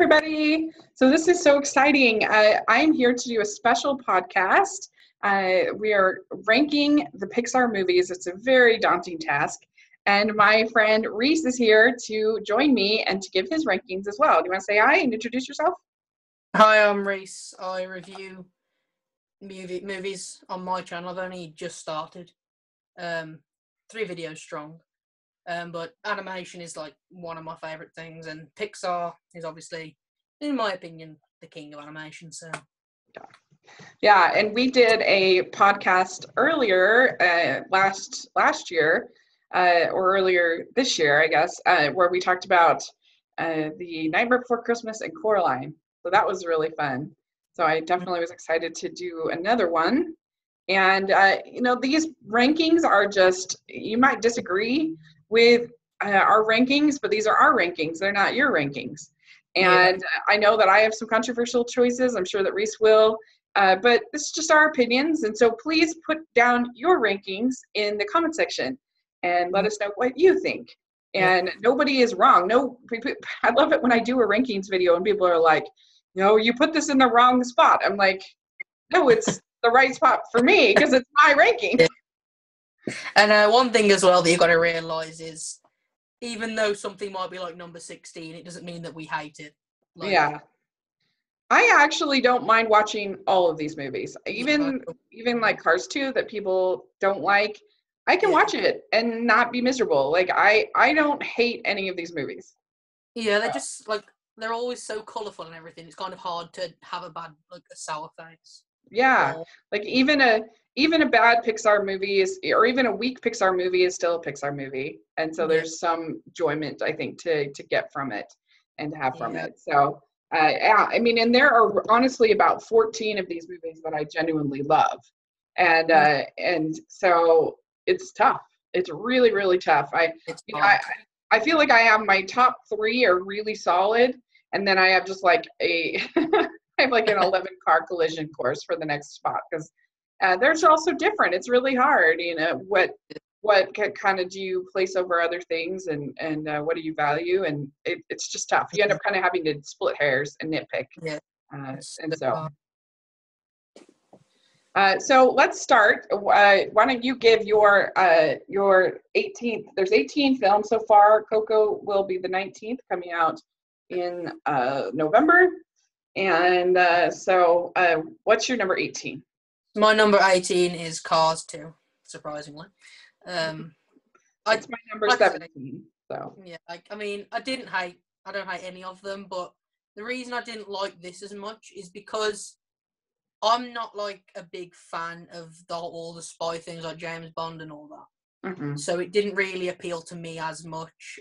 everybody. So this is so exciting. I'm here to do a special podcast. We are ranking the Pixar movies. It's a very daunting task. And my friend Reese is here to join me and to give his rankings as well. Do you want to say hi and introduce yourself? Hi, I'm Reese. I review movies on my channel. I've only just started. 3 videos strong. But animation is like one of my favourite things, and Pixar is obviously, in my opinion, the king of animation. So yeah, and we did a podcast earlier last year, or earlier this year, I guess, where we talked about the Nightmare Before Christmas and Coraline. So that was really fun. So I definitely was excited to do another one. And these rankings are just, you might disagree with our rankings, but these are our rankings. They're not your rankings. And I know that I have some controversial choices. I'm sure that Reese will. But this is just our opinions. And so please put down your rankings in the comment section and let us know what you think. And nobody is wrong. No, I love it when I do a rankings video and people are like, you put this in the wrong spot. I'm like, no, it's the right spot for me because it's my ranking. And one thing as well that you've got to realise is, even though something might be like number 16, it doesn't mean that we hate it. Yeah. I actually don't mind watching all of these movies. Even like Cars 2 that people don't like, I can watch it and not be miserable. Like I don't hate any of these movies. Yeah, they're just like, they're always so colourful and everything. It's kind of hard to have a sour face. Yeah, like even a bad Pixar movie is, or even a weak Pixar movie is still a Pixar movie, and so there's some enjoyment I think to get from it and to have from it. So I mean, and there are honestly about 14 of these movies that I genuinely love, and so it's tough. It's really really tough. I feel like I have my top 3 are really solid, and then I have just like I have like an 11 car collision course for the next spot because they're also different. It's really hard, what kind of do you place over other things and what do you value? And it's just tough. You end up kind of having to split hairs and nitpick. Yeah. And so let's start. Why don't you give your 18th? There's 18 films so far. Coco will be the 19th, coming out in November. And so what's your number 18? My number 18 is Cars 2, surprisingly. It's my number 17. So yeah, I mean, I don't hate any of them, but the reason I didn't like this as much is because I'm not like a big fan of all the spy things like James Bond and all that. Mm-hmm. So it didn't really appeal to me as much.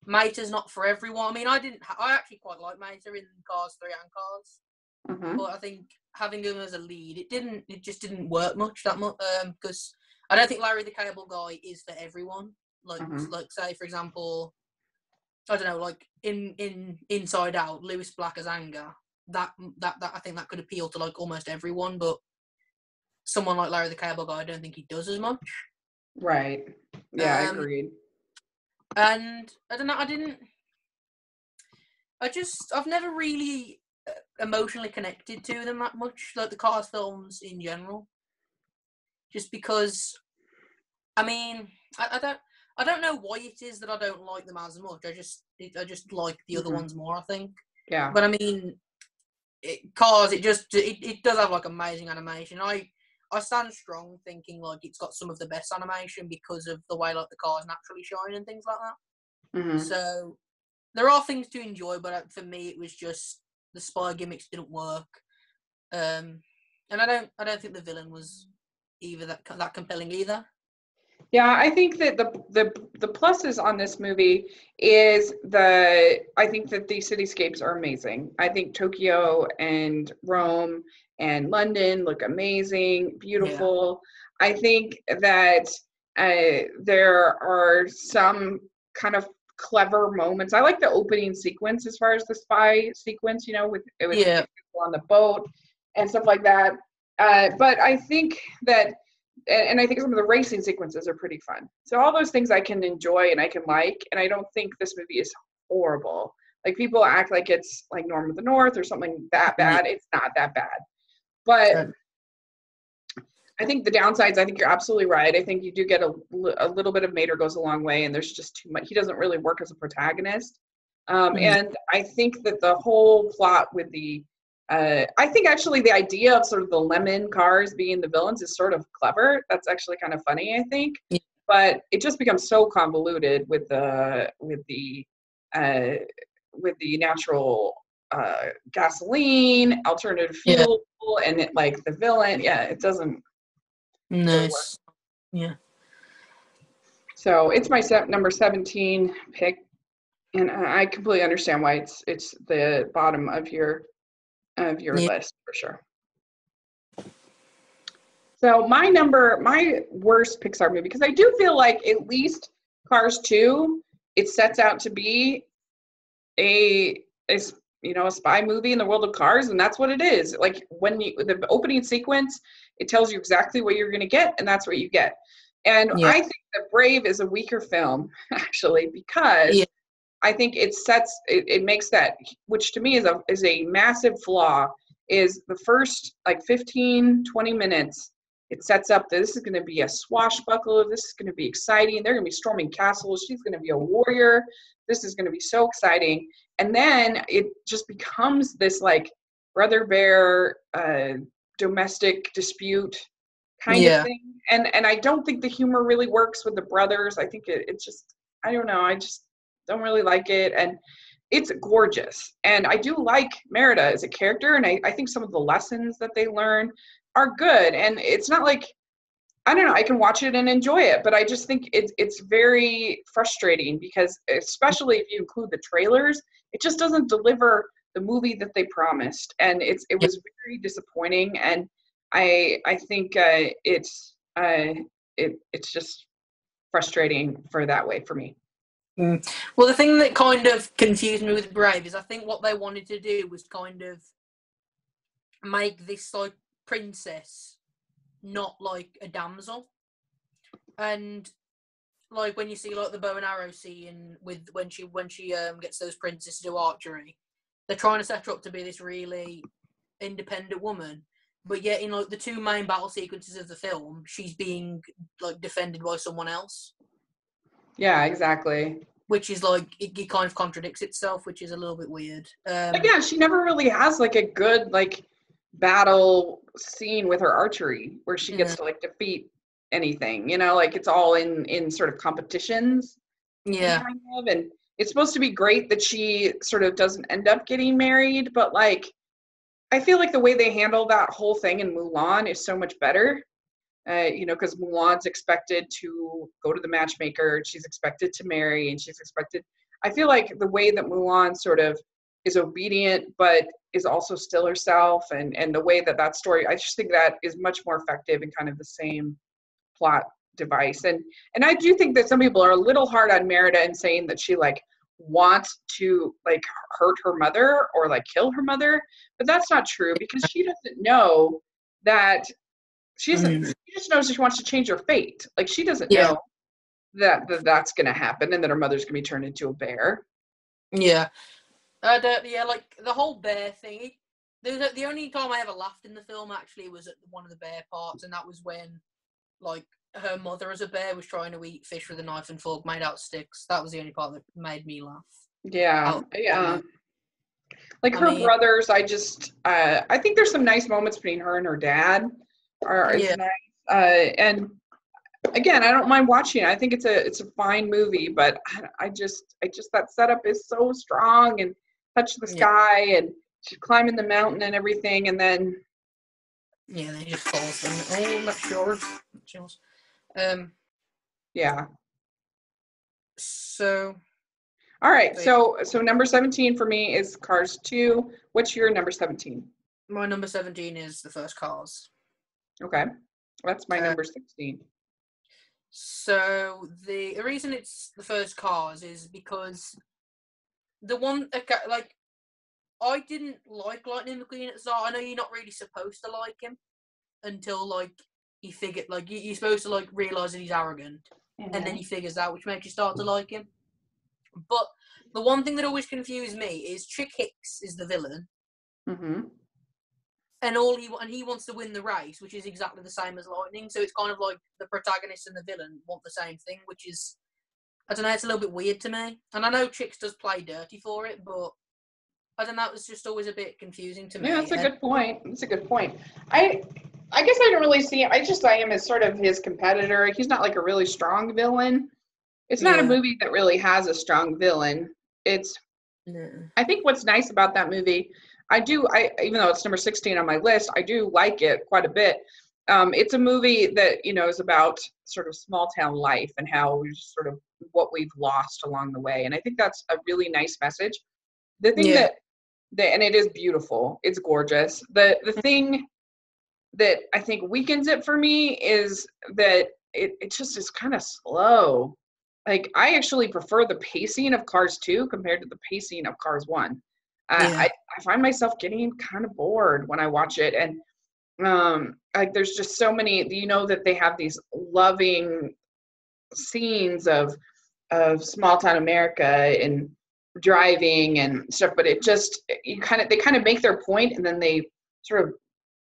Mater's not for everyone. I mean, I actually quite like Mater in Cars 3 and Cars. Mm-hmm. But I think having him as a lead, it just didn't work that much, because I don't think Larry the Cable Guy is for everyone. Like say for example, I don't know, like in Inside Out, Lewis Black as Anger. That I think that could appeal to like almost everyone, but someone like Larry the Cable Guy, I don't think he does as much. Right. Yeah, I agreed. And I don't know, I've never really emotionally connected to them that much, like the Cars films in general. Just because, I mean, I don't know why it is that I don't like them as much. I just like the other ones more, I think. Yeah. But I mean, Cars, it does have like amazing animation. I stand strong thinking like it's got some of the best animation because of the way like the cars naturally shine and things like that. Mm-hmm. So there are things to enjoy, but for me it was just the spy gimmicks didn't work, and I don't think the villain was either that compelling either. Yeah, I think that the pluses on this movie is I think that the cityscapes are amazing. I think Tokyo and Rome and London look amazing, beautiful. Yeah. I think that there are some kind of clever moments. I like the opening sequence as far as the spy sequence, with people on the boat and stuff like that. But I think that, and I think some of the racing sequences are pretty fun. So all those things I can enjoy and I can like, and I don't think this movie is horrible. Like, people act like it's like Norm of the North or something that bad. It's not that bad. But I think the downsides, I think you're absolutely right. I think you do get a little bit of Mater goes a long way, and there's just too much. He doesn't really work as a protagonist. And I think that the whole plot with I think actually the idea of sort of the lemon cars being the villains is sort of clever. That's actually kind of funny, I think. Yeah. But it just becomes so convoluted with the natural gasoline, alternative fuel, and it, like, the villain. Yeah, it doesn't. Nice. Yeah. So it's my number 17 pick, and I completely understand why it's the bottom of your list for sure. So my worst Pixar movie, because I do feel like at least Cars 2, it sets out to be a spy movie in the world of cars, and that's what it is. Like, when the opening sequence, it tells you exactly what you're going to get, and that's what you get. And I think that Brave is a weaker actually, because I think it makes that, which to me is a massive flaw, is the first like 15, 20 minutes, it sets up that this is going to be a swashbuckler, this is going to be exciting, they're going to be storming castles, she's going to be a warrior, this is going to be so exciting. And then it just becomes this like brother bear domestic dispute kind of thing. And I don't think the humor really works with the brothers. I think it's just, I don't know, I just don't really like it. And it's gorgeous. And I do like Merida as a character, and I think some of the lessons that they learn are good. And it's not like, I don't know, I can watch it and enjoy it, but I just think it's very frustrating, because especially if you include the trailers, it just doesn't deliver the movie that they promised. And it was very disappointing. And I think it's just frustrating for that way for me. Well, the thing that kind of confused me with Brave is I think what they wanted to do was kind of make this like princess not like a damsel, and like when you see like the bow and arrow scene with when she gets those princesses to do archery, they're trying to set her up to be this really independent woman, but yet in like the two main battle sequences of the film, she's being like defended by someone else. Yeah, exactly. Which is like, it kind of contradicts itself, which is a little bit weird. But yeah, she never really has like a good like battle scene with her archery where she gets to like defeat anything, like it's all in sort of competitions. Yeah. Kind of, and it's supposed to be great that she sort of doesn't end up getting married, but like, I feel like the way they handle that whole thing in Mulan is so much better. Because Mulan's expected to go to the matchmaker, she's expected to marry, and I feel like the way that Mulan sort of is obedient, but is also still herself, and the way that story, I just think that is much more effective and kind of the same plot device. And I do think that some people are a little hard on Merida and saying that she like wants to like hurt her mother or like kill her mother, but that's not true, because she doesn't know that. She just knows she wants to change her fate. Like, she doesn't know that's going to happen, and that her mother's going to be turned into a bear. Yeah. Like the whole bear thing. The only time I ever laughed in the film actually was at one of the bear parts, and that was when like her mother as a bear was trying to eat fish with a knife and fork made out of sticks. That was the only part that made me laugh. Yeah. Like her brothers, I think there's some nice moments between her and her dad. It's nice. And again, I don't mind watching it. I think it's a fine movie, but I just that setup is so strong, and touch the sky and she's climbing the mountain and everything, and then then he just falls down. Oh, that's yours. Yeah. So. All right. So number 17 for me is Cars 2. What's your number 17? My number 17 is the first Cars. Okay. That's my number 16. So the reason it's the first Cars is because the one, like, I didn't like Lightning McQueen at the start. I know you're not really supposed to like him until, like, he figured, like, you're supposed to, like, realise that he's arrogant, and then he figures out, which makes you start to like him. But the one thing that always confused me is Chick Hicks is the villain, and he wants to win the race, which is exactly the same as Lightning. So it's kind of like the protagonist and the villain want the same thing, which is, I don't know, it's a little bit weird to me. And I know Chicks does play dirty for it, but I don't know, it's just always a bit confusing to me. Yeah, that's a good point. That's a good point. I guess I don't really see him. I just saw him as sort of his competitor. He's not like a really strong villain. It's not a movie that really has a strong villain. I think what's nice about that movie, even though it's number 16 on my list, I do like it quite a bit. It's a movie that, is about sort of small town life and how we sort of what we've lost along the way. And I think that's a really nice message. The thing that and it is beautiful. It's gorgeous. The thing that I think weakens it for me is that it just is kind of slow. Like, I actually prefer the pacing of Cars 2 compared to the pacing of Cars 1. I find myself getting kind of bored when I watch it. And like, there's just so many, that they have these loving scenes of small town America and driving and stuff, but it just, they kind of make their point and then they sort of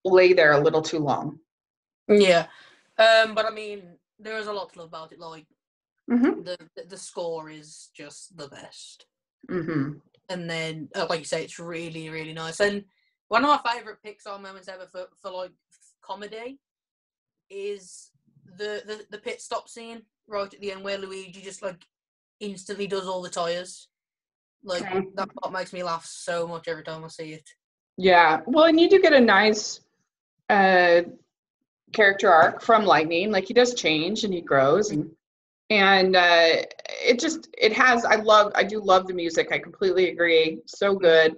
lay there a little too long. Yeah. But I mean, there is a lot to love about it. Like, the score is just the best. And then, like you say, it's really, really nice. And one of my favorite Pixar moments ever for like comedy is the pit stop scene right at the end where Luigi just like instantly does all the tires. Like, that part makes me laugh so much every time I see it. Yeah, well, and you do get a nice character arc from Lightning. Like, he does change and he grows, and I do love the music. I completely agree. So good.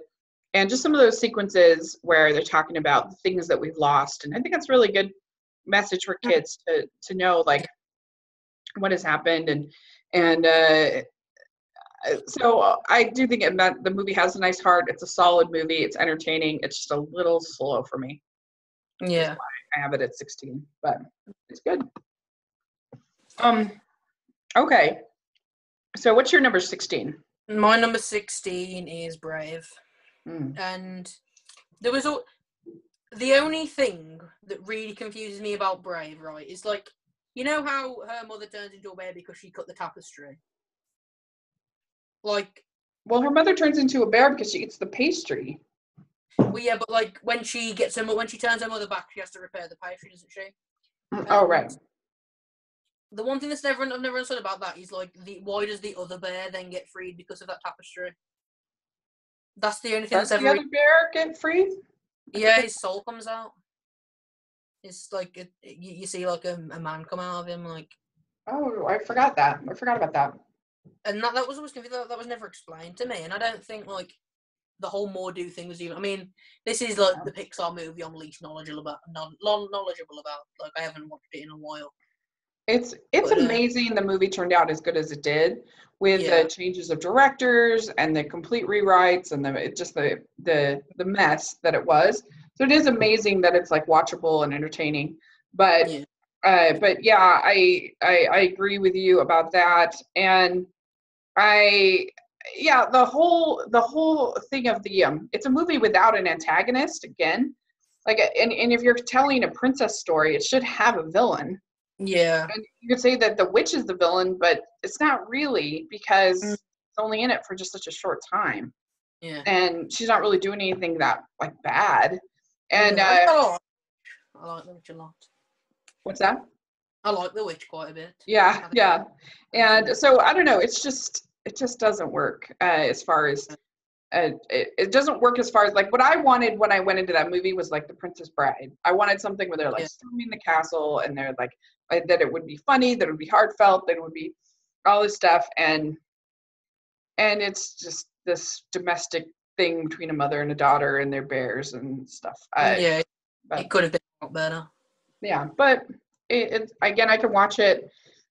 And just some of those sequences where they're talking about the things that we've lost. And I think that's really good message for kids to know, like, what has happened. And so I do think that the movie has a nice heart. It's a solid movie. It's entertaining. It's just a little slow for me. Yeah. That's why I have it at 16, but it's good. Okay. So what's your number 16? My number 16 is Brave. And there was the only thing that really confuses me about Brave, right, is like, you know how her mother turns into a bear because she cut the tapestry? Like, well, her mother turns into a bear because she eats the pastry. Well, yeah, but like when she turns her mother back, she has to repair the pastry, doesn't she? Oh, right. The one thing I've never understood about that is like why does the other bear then get freed because of that tapestry? That's the only thing that's ever. The other bear get freed? Yeah, his soul comes out. It's like you see like a man come out of him, like. Oh, I forgot that. I forgot about that. And that was always confusing. That was never explained to me, and I don't think like the whole Mordo thing was even. I mean, this is like the Pixar movie I'm least knowledgeable about. Like, I haven't watched it in a while. It's amazing the movie turned out as good as it did, with the changes of directors and the complete rewrites and the mess that it was. So it is amazing that it's like watchable and entertaining. But yeah, I agree with you about that. And the whole thing of it's a movie without an antagonist again. Like, and if you're telling a princess story, it should have a villain. Yeah. And you could say that the witch is the villain, but it's not really, because it's only in it for just such a short time. Yeah. And she's not really doing anything that like bad. And I like the witch a lot. What's that? I like the witch quite a bit. Yeah. And so I don't know. It just doesn't work as far as it doesn't work as far as like what I wanted when I went into that movie was like The Princess Bride. I wanted something where they're like storming the castle and they're like that it would be funny, that it would be heartfelt, that it would be all this stuff, and it's just this domestic thing between a mother and a daughter and their bears and stuff. It could have been a lot better. Yeah, but it again, I can watch it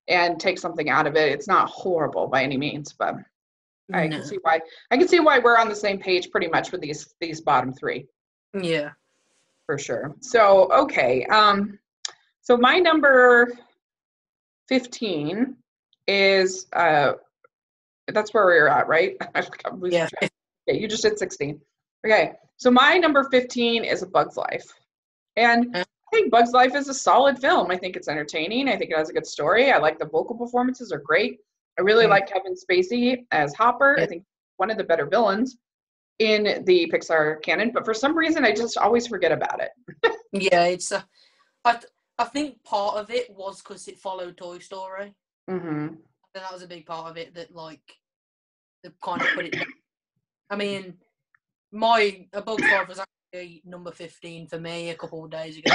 and take something out of it. It's not horrible by any means, but I can see why we're on the same page pretty much with these bottom three. Yeah, for sure. So okay, so my number 15 is That's where we're at, right? Yeah. Okay, you just did 16. Okay, so my number 15 is A Bug's Life. And I think Bug's Life is a solid film. I think it's entertaining. I think it has a good story. I like the vocal performances are great. I really like Kevin Spacey as Hopper. I think one of the better villains in the Pixar canon, but for some reason I just always forget about it. Yeah, it's I think part of it was because it followed Toy Story. Mm-hmm. And that was a big part of it that like they kind of put it down. I mean, A Bug's Life was actually number 15 for me a couple of days ago.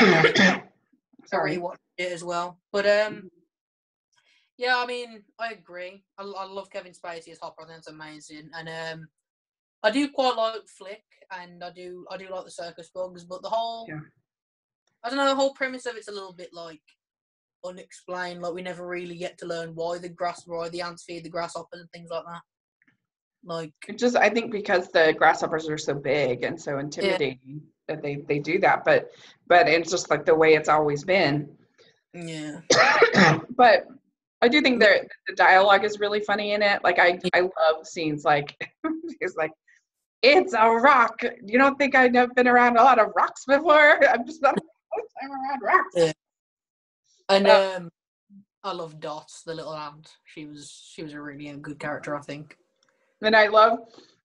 Sorry. I rewatched it as well. But yeah, I mean, I agree. I love Kevin Spacey as Hopper. I think it's amazing. And I do quite like Flick, and I do like the circus bugs, but the whole I don't know, the whole premise of it's a little bit like unexplained. Like we never really get to learn why the ants feed the grasshoppers and things like that. Like I think because the grasshoppers are so big and so intimidating that they do that, but it's just like the way it's always been. Yeah. But I do think that the dialogue is really funny in it. Like I love scenes like it's like, it's a rock. You don't think I've been around a lot of rocks before? I'm just not I'm around rocks. Yeah. And I love Dot, the little ant. She was a really good character, I think. And I love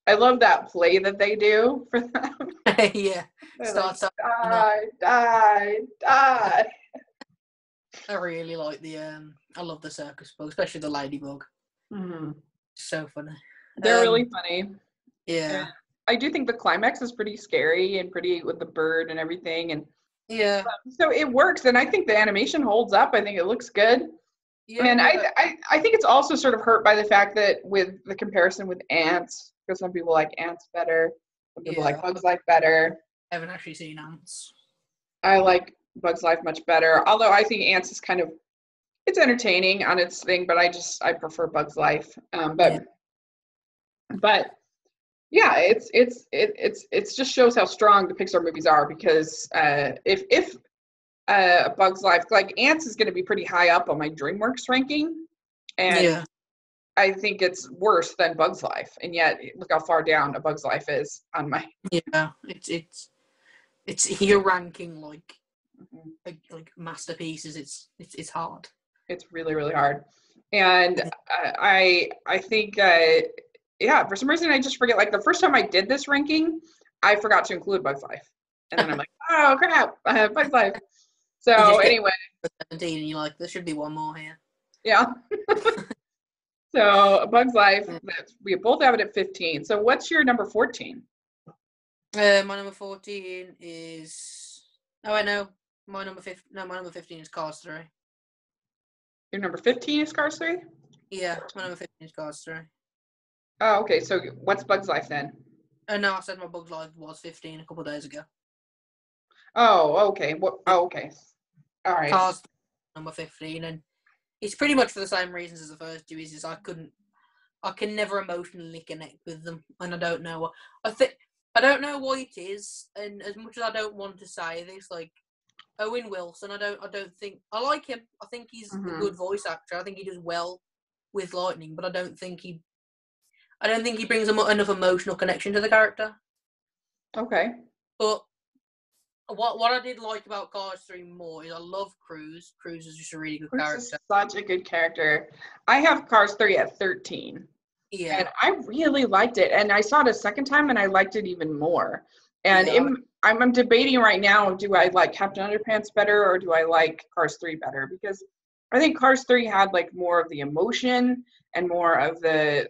that play that they do for them. Yeah. Starts like, die. I really like I love the circus bug, especially the ladybug. Mm-hmm. So funny. They're really funny. Yeah. And I do think the climax is pretty scary and pretty with the bird and everything. And yeah. So it works. And I think the animation holds up. I think it looks good. Yeah. And I think it's also sort of hurt by the fact that with the comparison with Ants, because some people like Ants better. Some people like Bug's Life better. I haven't actually seen Ants. I like Bug's Life much better. Although I think Ants is it's entertaining on its thing, but I prefer Bug's Life. But yeah, it's just shows how strong the Pixar movies are, because if Bug's Life, like Ants is going to be pretty high up on my DreamWorks ranking, and I think it's worse than Bug's Life, and yet look how far down A Bug's Life is on my. Yeah, it's here ranking like masterpieces. It's hard. It's really, really hard, and I think for some reason I just forget. Like the first time I did this ranking, I forgot to include Bug's Life, and then I'm like, oh crap, Bug's Life. So anyway, 17, and you're like, there should be one more here. Yeah. So Bug's Life, we both have it at 15. So what's your number 14? My number 14 is. Oh, I know. My number 15 is Cars 3. Your number 15 is Cars 3? Yeah, my number 15 is Cars 3. Oh, okay. So what's Bug's Life then? No, I said my Bug's Life was 15 a couple of days ago. Oh, okay. Okay. All right. Cars number 15, and it's pretty much for the same reasons as the first two. Is I can never emotionally connect with them, and I don't know what I don't know why it is. And as much as I don't want to say this, like Owen Wilson, I don't think I like him. I think he's a good voice actor. I think he does well with Lightning, but I don't think he brings enough emotional connection to the character. Okay. But what I did like about Cars 3 more is I love Cruise. Cruise is just a really good character. Is such a good character. I have Cars 3 at 13. Yeah. And I really liked it. And I saw it a second time and I liked it even more. And I'm debating right now, do I like Captain Underpants better or do I like Cars 3 better? Because I think Cars 3 had like more of the emotion and more of the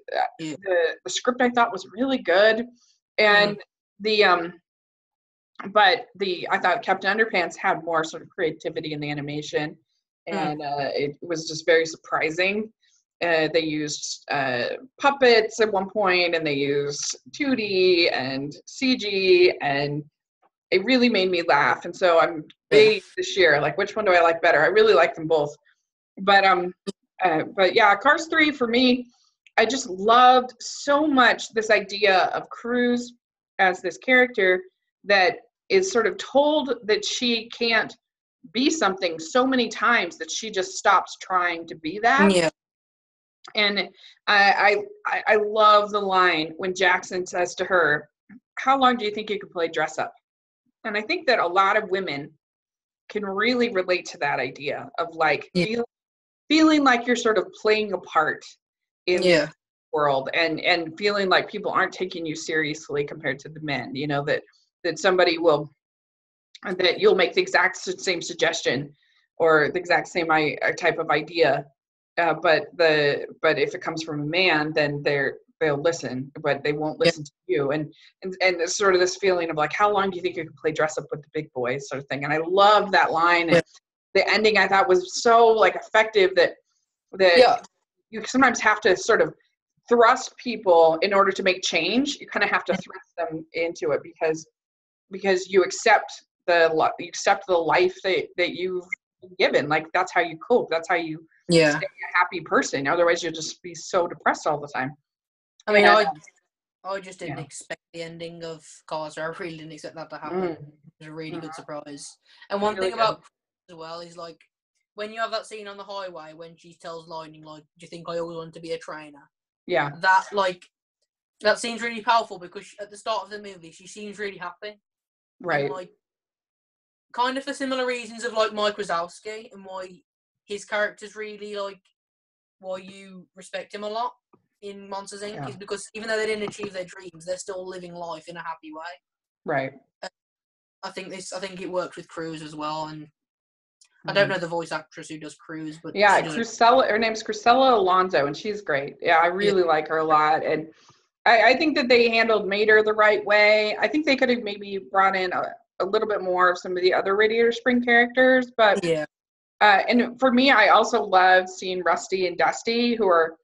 script I thought was really good. And I thought Captain Underpants had more sort of creativity in the animation, and it was just very surprising. They used puppets at one point, and they used 2D and CG, and it really made me laugh. And so I'm debating this year, like, which one do I like better? I really like them both. But yeah, Cars 3 for me, I just loved so much this idea of Cruise as this character that is sort of told that she can't be something so many times that she just stops trying to be that. Yeah. And I love the line when Jackson says to her, "How long do you think you could play dress up?" And I think that a lot of women can really relate to that idea of like Yeah. feeling like you're sort of playing a part in Yeah. the world, and feeling like people aren't taking you seriously compared to the men, you know, that somebody will, that you'll make the exact same suggestion or the exact same type of idea, but if it comes from a man, then they'll listen, but they won't Yeah. listen to you. And it's sort of this feeling of like, how long do you think you can play dress up with the big boys, sort of thing. And I love that line. Yeah. And the ending I thought was so like effective, that Yeah. you sometimes have to sort of thrust people in order to make change. You kind of have to thrust them into it because you accept the life that you've been given. Like that's how you cope. That's how you Yeah. stay a happy person. Otherwise, you'll just be so depressed all the time. I mean, And, I just didn't expect the ending of Carter. I really didn't expect that to happen. It was a really good surprise. And one really thing about as well is like when you have that scene on the highway when she tells Lightning, like, "Do you think I always wanted to be a trainer?" Yeah. That seems really powerful because at the start of the movie she seems really happy. Right. And like kind of for similar reasons of like Mike Wazowski and why his character's really like why you respect him a lot in Monsters Inc. is because even though they didn't achieve their dreams, they're still living life in a happy way. Right. I think it worked with Cruz as well, and I don't know the voice actress who does Cruz, but yeah, Cruzella, her name's Cruzella Alonso, and she's great. Yeah, I really like her a lot, and I think that they handled Mater the right way. I think they could have maybe brought in a little bit more of some of the other Radiator Spring characters, but and for me, I also love seeing Rusty and Dusty, who are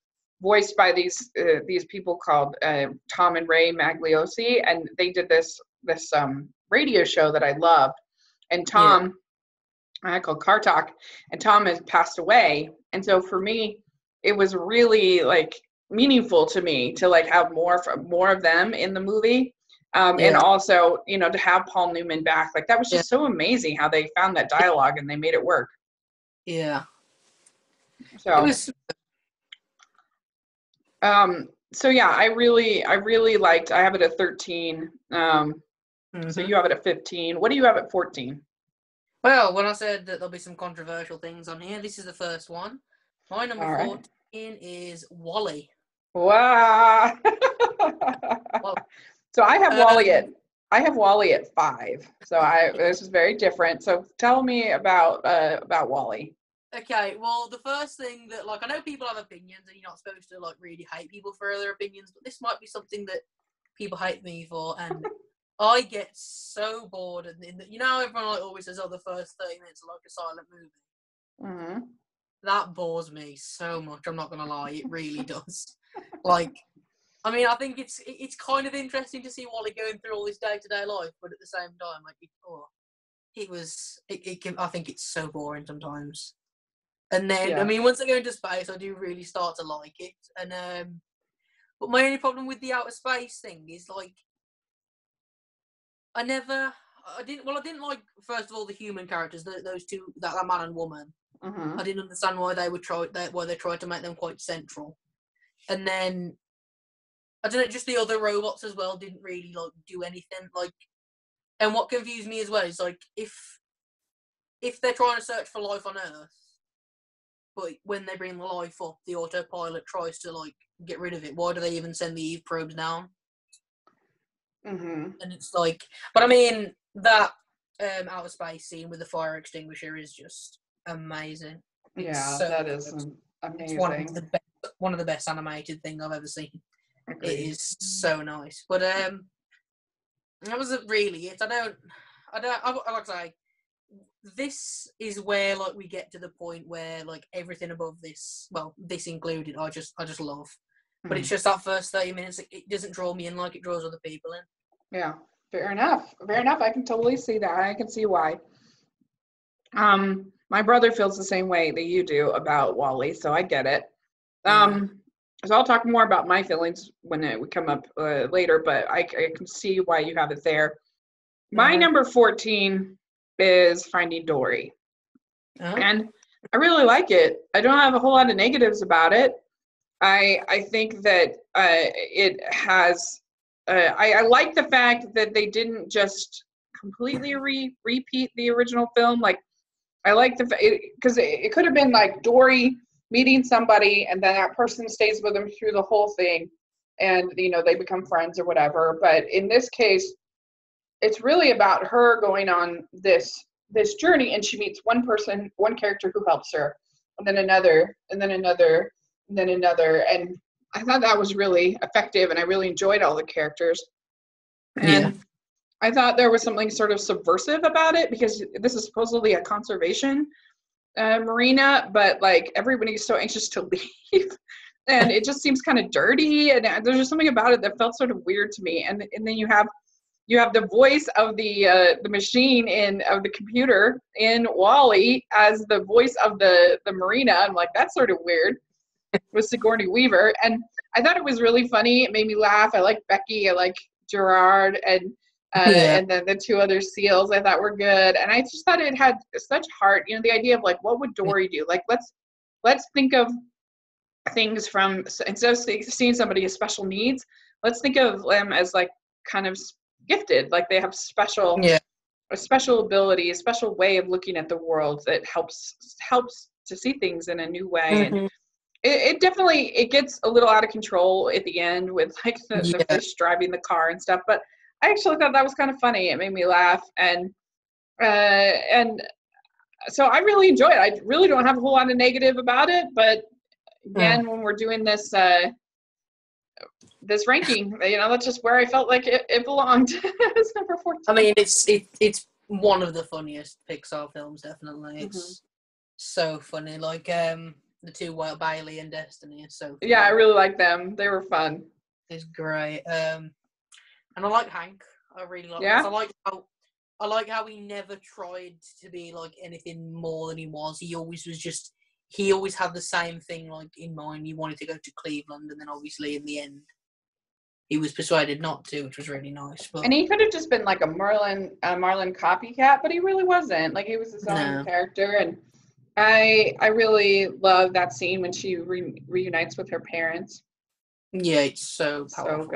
voiced by these people called Tom and Ray Magliosi, and they did this radio show that I loved. And Tom, I called Car Talk, and Tom has passed away, and so for me, it was really like meaningful to me to like have more of them in the movie. And also, you know, to have Paul Newman back, like that was just so amazing how they found that dialogue and they made it work. Yeah. So it was. So yeah, I really liked. I have it at 13. So you have it at 15. What do you have at 14? Well, when I said that there'll be some controversial things on here, this is the first one. My number 14 is WALL-E. Wow. So I have WALL-E at 5. So this is very different. So tell me about WALL-E. Okay, well, the first thing that, like, I know people have opinions and you're not supposed to, like, really hate people for their opinions, but this might be something that people hate me for, and I get so bored. And you know, everyone like always says, "Oh, the first 30 minutes are like a silent movie." Mm-hmm. That bores me so much. I'm not gonna lie, it really does. Like, I mean, I think it's kind of interesting to see Wally going through all this day-to-day life, but at the same time, like, I think it's so boring sometimes. And then, I mean, once they go into space, I do really start to like it. And but my only problem with the outer space thing is like, I didn't like, first of all, the human characters, those two, that man and woman. Mm-hmm. I didn't understand why they tried to make them quite central. And then, I don't know, just the other robots as well didn't really like do anything. Like, and what confused me as well is like, if they're trying to search for life on Earth, but when they bring the life up, the autopilot tries to like get rid of it. Why do they even send the Eve probes down? Mm-hmm. And it's like, but I mean, that outer space scene with the fire extinguisher is just amazing. That is amazing. It's one of the best animated thing I've ever seen. Agreed. It is so nice. But that wasn't really it. I like to say, this is where like we get to the point where like everything above this, well, this included, I just love. But it's just that first 30 minutes, it doesn't draw me in like it draws other people in. Yeah, fair enough. I can totally see that. I can see why. My brother feels the same way that you do about WALL-E, so I get it. So I'll talk more about my feelings when we come up later, but I can see why you have it there. My number 14 is Finding Dory. And I really like it. I don't have a whole lot of negatives about it. I think that it has. I like the fact that they didn't just completely repeat the original film. Like, I like the because it could have been like Dory meeting somebody, and then that person stays with them through the whole thing, and they become friends or whatever. But in this case, it's really about her going on this journey, and she meets one person, one character who helps her, and then another, and then another, and then another. And I thought that was really effective, and I really enjoyed all the characters. And I thought there was something sort of subversive about it, because this is supposedly a conservation marina, but like everybody's so anxious to leave, and it just seems kind of dirty. And there's just something about it that felt sort of weird to me. And then you have the voice of the machine of the computer in WALL-E as the voice of the marina. I'm like, that's sort of weird, with Sigourney Weaver. And I thought it was really funny. It made me laugh. I like Becky. I like Gerard, and then the two other seals I thought were good. And I just thought it had such heart. The idea of like, what would Dory do? Like, let's think of things from, instead of seeing somebody as special needs, let's think of them as like kind of gifted, like they have a special ability, a special way of looking at the world that helps to see things in a new way. And it definitely gets a little out of control at the end with like the fish driving the car and stuff, but I actually thought that was kind of funny. It made me laugh, and so I really enjoyed it. I really don't have a whole lot of negative about it, but again, when we're doing this this ranking, that's just where I felt like it belonged. It's number 14. I mean, it's one of the funniest Pixar films, definitely. It's so funny. Like the two, Bailey and Destiny, is so funny. Yeah, I really like them. They were fun. It's great. And I like Hank. I really like him. I like how he never tried to be like anything more than he was. He always had the same thing like in mind. He wanted to go to Cleveland, and then obviously in the end he was persuaded not to, which was really nice. And he could have just been like a Marlin copycat, but he really wasn't. Like, he was his own character. And I really love that scene when she reunites with her parents. Yeah, it's so powerful. So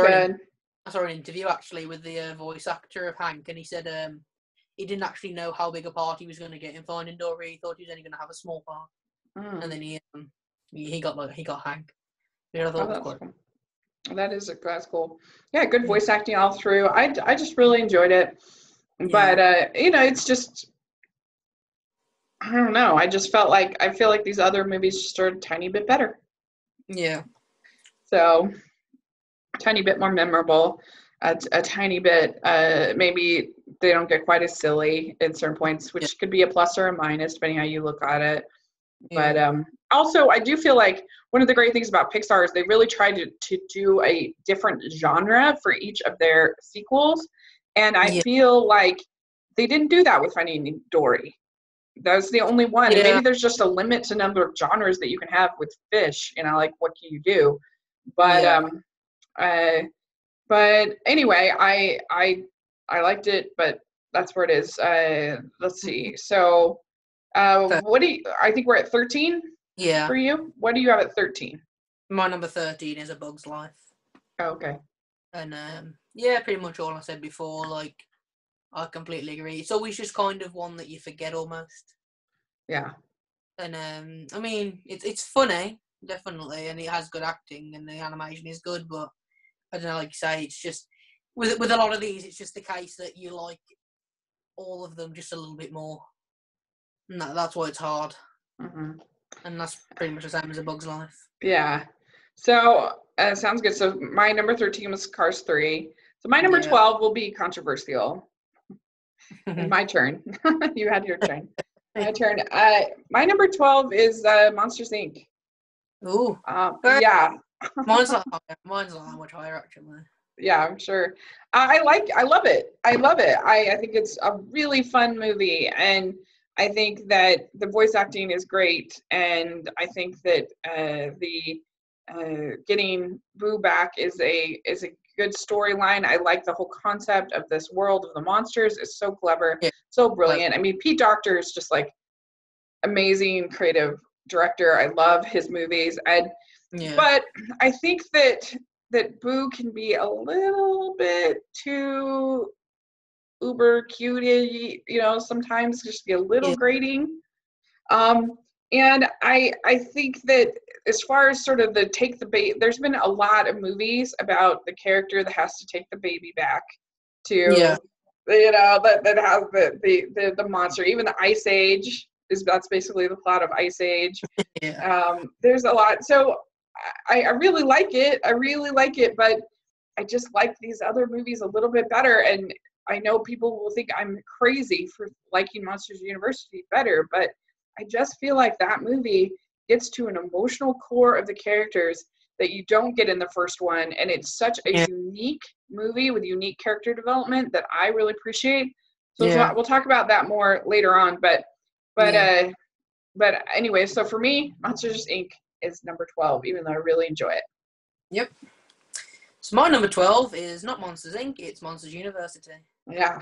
good. I saw an interview actually with the voice actor of Hank, and he said he didn't actually know how big a part he was going to get in Finding Dory. He thought he was only going to have a small part, and then he got Hank. Yeah, I thought it was quite cool. That's cool. Yeah, good voice acting all through. I just really enjoyed it, but it's just, I don't know. I feel like these other movies just are a tiny bit better. Yeah. So, a tiny bit more memorable, a tiny bit, maybe they don't get quite as silly at certain points, which could be a plus or a minus, depending how you look at it. But also, I do feel like one of the great things about Pixar is they really tried to do a different genre for each of their sequels. And I feel like they didn't do that with Finding Dory. That was the only one. And maybe there's just a limit to number of genres that you can have with fish. Like, what can you do? But but anyway, I liked it, but that's where it is. Let's see. So I think we're at 13 for you. What do you have at 13? My number 13 is A Bug's Life. Oh, okay. And pretty much all I said before. Like, I completely agree. It's always just kind of one that you forget almost. Yeah. And I mean, it's funny, definitely, and it has good acting, and the animation is good. But I don't know, like you say, it's just with a lot of these, it's just the case that you like all of them just a little bit more. And that's why it's hard. And that's pretty much the same as A Bug's Life. Yeah. So, sounds good. So, my number 13 was Cars 3. So, my number 12 will be controversial. My turn. You had your turn. My turn. My number 12 is Monsters, Inc. Ooh. Yeah. Mine's not much higher, actually. Yeah, I'm sure. I love it. I love it. I think it's a really fun movie, and I think that the voice acting is great, and I think that the getting Boo back is a good storyline. I like the whole concept of this world of the monsters. It's so clever, so brilliant. I mean, Pete Docter is just like amazing creative director. I love his movies. But I think that Boo can be a little bit too uber cutie, sometimes just be a little grating. And I think that as far as sort of the take the baby, there's been a lot of movies about the character that has to take the baby back to, that has the monster. Even the Ice Age that's basically the plot of Ice Age. There's a lot. So I really like it. But I just like these other movies a little bit better. And I know people will think I'm crazy for liking Monsters University better, but I just feel like that movie gets to an emotional core of the characters that you don't get in the first one. And it's such a unique movie with unique character development that I really appreciate. So we'll talk about that more later on. But anyway, so for me, Monsters Inc. is number 12, even though I really enjoy it. Yep. So my number 12 is not Monsters Inc., it's Monsters University. Yeah.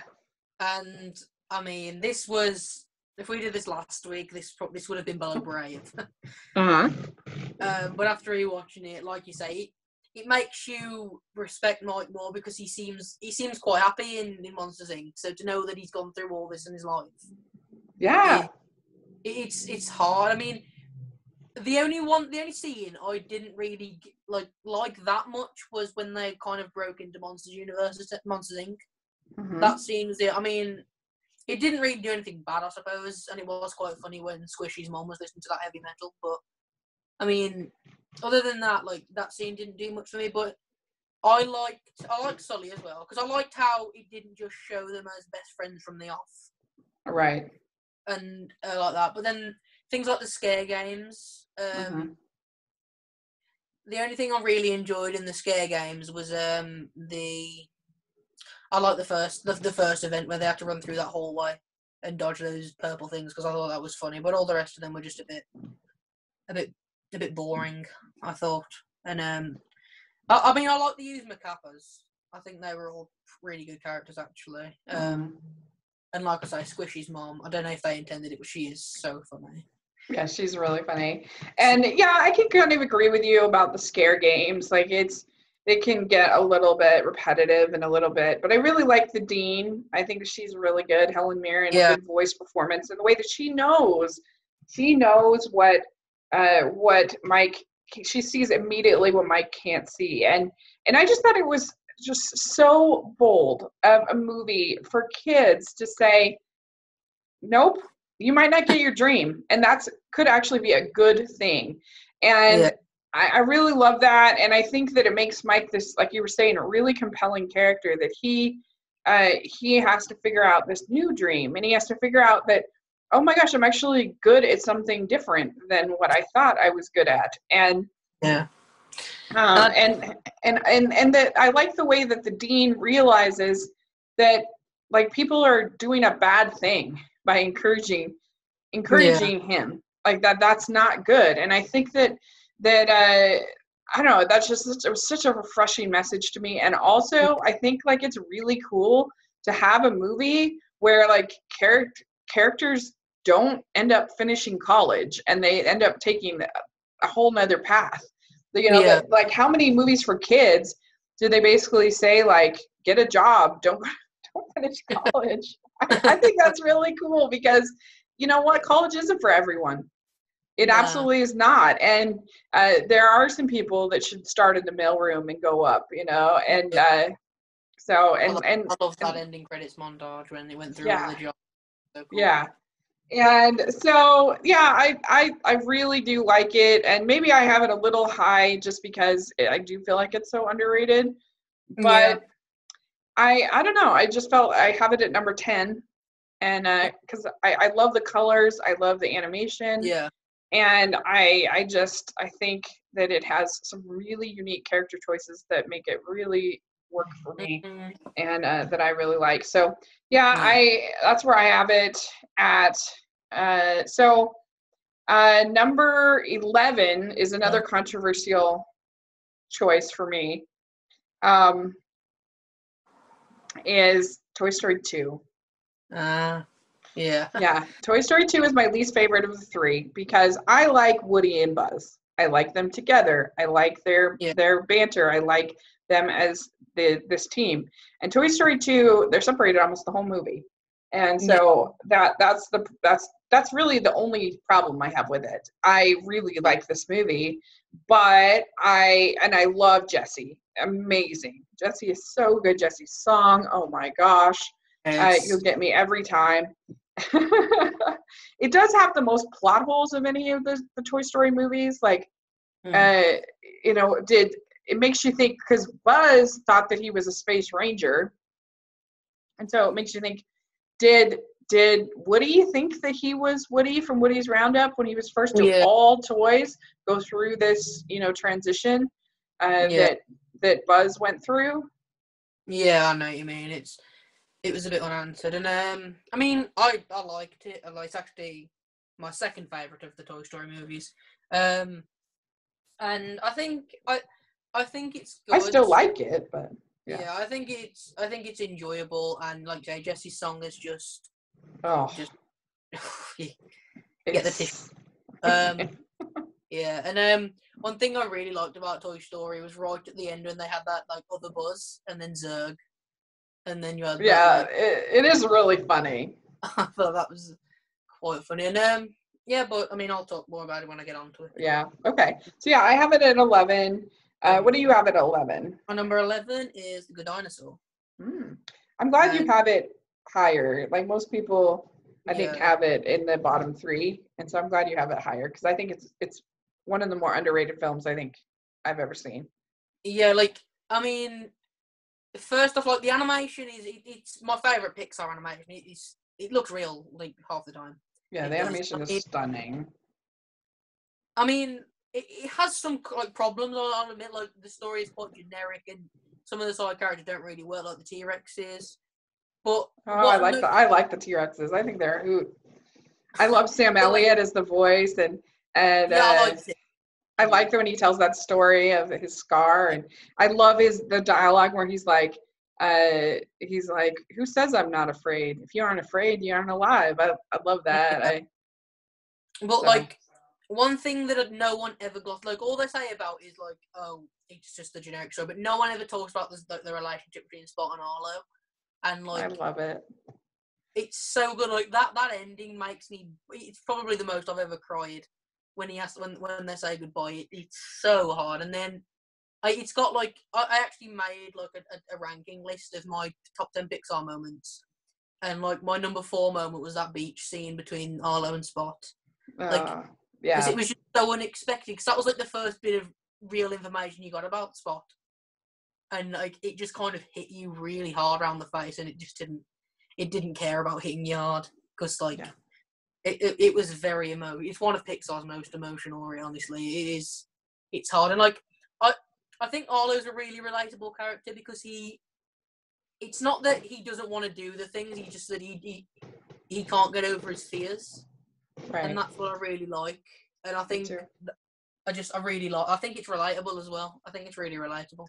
And, I mean, this was, if we did this last week, this would have been below brave. But after rewatching it, like you say, it makes you respect Mike more because he seems quite happy in Monsters Inc. So to know that he's gone through all this in his life. Yeah. It's hard. I mean, the only scene I didn't really like that much was when they kind of broke into Monsters Inc. That scene was it. I mean, it didn't really do anything bad, I suppose, and it was quite funny when Squishy's mom was listening to that heavy metal. But I mean, other than that, that scene didn't do much for me. But I liked Sully as well because I liked how it didn't just show them as best friends from the off. Right. And like that, but then things like the scare games. The only thing I really enjoyed in the scare games was I like the first event where they had to run through that hallway and dodge those purple things because I thought that was funny. But all the rest of them were just a bit boring, I thought. And I mean, I like the Yuzma Kappas. I think they were all really good characters actually. And like I say, Squishy's mom, I don't know if they intended it, but she is so funny. Yeah, she's really funny. And yeah, I can kind of agree with you about the scare games. It can get a little bit repetitive and a little bit, but I really like the Dean. I think she's really good. Helen Mirren, a good voice performance, and the way that she knows what Mike, she sees immediately what Mike can't see. And I just thought it was just so bold of a movie for kids to say, nope, you might not get your dream, and that could actually be a good thing. And I really love that, and I think that it makes Mike this, like you were saying, a really compelling character that he has to figure out this new dream, and he has to figure out that, oh my gosh, I'm actually good at something different than what I thought I was good at. And and that I like the way that the Dean realizes that people are doing a bad thing by encouraging him, that's not good. And I think that I don't know, that's just such a refreshing message to me. And also I think it's really cool to have a movie where characters don't end up finishing college and they end up taking a whole nother path. How many movies for kids do they basically say get a job, don't finish college? I think that's really cool because you know what, college isn't for everyone. It absolutely is not. And there are some people that should start in the mailroom and go up, and so and I love that ending credits montage when they went through all the jobs. So cool. Yeah. And so, I really do like it. And maybe I have it a little high just because I do feel like it's so underrated. But I don't know. I just felt I have it at number 10. And because I love the colors. I love the animation. Yeah. And I think that it has some really unique character choices that make it really work for me, and that I really like. So that's where I have it at. Number 11 is another controversial choice for me. Is Toy Story 2. Yeah. Yeah, Toy Story 2 is my least favorite of the three because I like Woody and Buzz. I like them together. I like Yeah. their banter. I like them as this team. And Toy Story 2, they're separated almost the whole movie. And Yeah. so that's really the only problem I have with it. I really like this movie, but I love Jessie. Amazing. Jessie is so good. Jessie's song, oh my gosh. You'll It's get me every time. It does have the most plot holes of any of the Toy Story movies. Like, mm, uh, did it makes you think because Buzz thought that he was a space ranger, and so it makes you think, did Woody think that he was Woody from Woody's Roundup when he was first? Do yeah. all toys go through this, transition Yeah. that Buzz went through? Yeah, I know what you mean. It was a bit unanswered, and I mean, I liked it. It's actually my second favorite of the Toy Story movies. And I think it's I good. still like it, but yeah. Yeah, I think it's enjoyable, and like Jay Jesse's song is just Oh, just get the tissue. it's Yeah, and one thing I really liked about Toy Story was right at the end when they had that like other Buzz and then Zurg, and then you had that yeah, like it is really funny. I thought that was quite funny, and yeah, but I mean I'll talk more about it when I get onto it. Yeah. Okay. So yeah, I have it at 11. What do you have at 11? My number 11 is The Good Dinosaur. Hmm. I'm glad you And have it higher. Like most people, I think yeah, have it in the bottom three, and so I'm glad you have it higher because I think it's one of the more underrated films I think I've ever seen. yeah, like I mean, first off, like the animation it's my favorite Pixar animation. It looks real like half the time. Yeah, It the does. animation is stunning. I mean, it has some like problems. I'll admit, like the story is quite generic, and some of the side characters don't really work, like the T-Rex is. But Oh, what I'm I like the T-Rexes. I think they're a hoot. I love Sam but like Elliott as the voice, and yeah, I like it. I Mhm. like when he tells that story of his scar, and I love the dialogue where he's like, "Who says I'm not afraid? If you aren't afraid, you aren't alive." I love that. Yeah. But So like one thing that no one ever got, like all they say about is like, oh, it's just the generic show, but no one ever talks about the relationship between Spot and Arlo, and I like love it. it's so good. Like that ending makes me. It's probably the most I've ever cried when he has when they say goodbye. It's so hard, and then it's got like I actually made like a ranking list of my top 10 Pixar moments, and like my number 4 moment was that beach scene between Arlo and Spot. Like, because Yeah, it was just so unexpected. Because that was like the first bit of real information you got about Spot, and like it just kind of hit you really hard around the face, and it didn't care about hitting you hard because like yeah, it was very emotional. It's one of Pixar's most emotional. Honestly, it's hard, and like I think Arlo's a really relatable character because it's not that he doesn't want to do the things, he just that he can't get over his fears, and right. that's what I really like. And I Me think too. I really like. I think it's relatable as well. I think it's really relatable.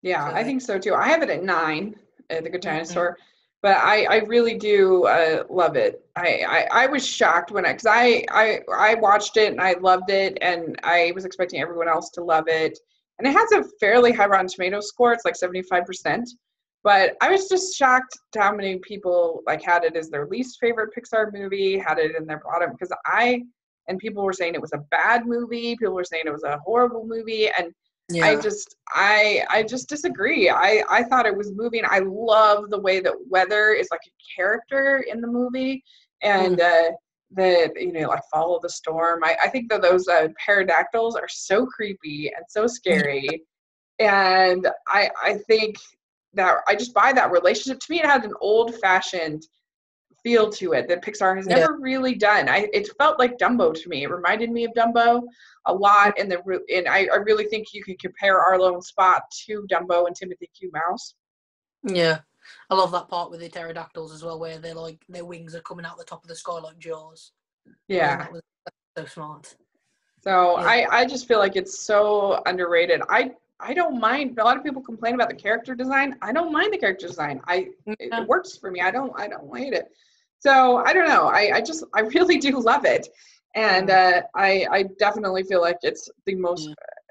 Yeah, So I think so too. I have it at 9 at the Good mm-hmm. Dinosaur, but I really do love it. I was shocked when because I watched it and I loved it, and I was expecting everyone else to love it. And it has a fairly high Rotten Tomatoes score. It's like 75%. But I was just shocked to how many people like had it as their least favorite Pixar movie, had it in their bottom because and people were saying it was a bad movie. People were saying it was a horrible movie, and Yeah. I just disagree. I thought it was moving. I love the way that Weather is like a character in the movie, and Mm. like Follow the Storm. I think that those pterodactyls are so creepy and so scary, and I think that I just buy that relationship. To me, it had an old fashioned feel to it that Pixar has Yeah. never really done. It felt like Dumbo to me. It reminded me of Dumbo a lot, and I really think you could compare Arlo and Spot to Dumbo and Timothy Q. Mouse. Yeah. I love that part with the pterodactyls as well, where they're like their wings are coming out the top of the sky like Jaws. Yeah. That's so smart. So Yeah. I just feel like it's so underrated. I don't mind. A lot of people complain about the character design. I don't mind the character design. It Yeah. works for me. I don't hate it. So I don't know. I really do love it. And I definitely feel like it's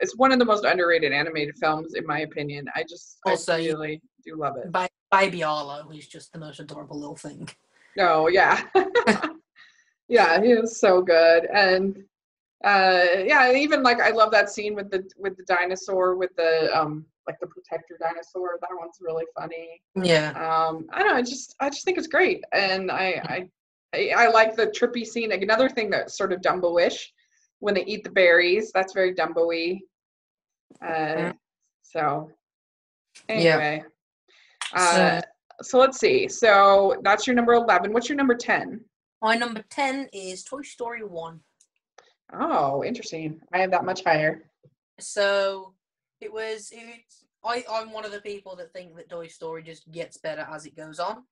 it's one of the most underrated animated films in my opinion. I Also, really do love it. Baby Arlo is just the most adorable little thing. Oh yeah. Yeah, he was so good. And yeah, even like I love that scene with the dinosaur with the like the protector dinosaur. That one's really funny. Yeah. I don't know, I just think it's great. And I like the trippy scene. Like, another thing that's sort of Dumbo-ish when they eat the berries. That's very Dumbo-y. So anyway. Yeah. So let's see. So that's your number 11. What's your number 10? My number 10 is Toy Story 1. Oh, interesting. I have that much higher. So I'm one of the people that think that Toy Story just gets better as it goes on.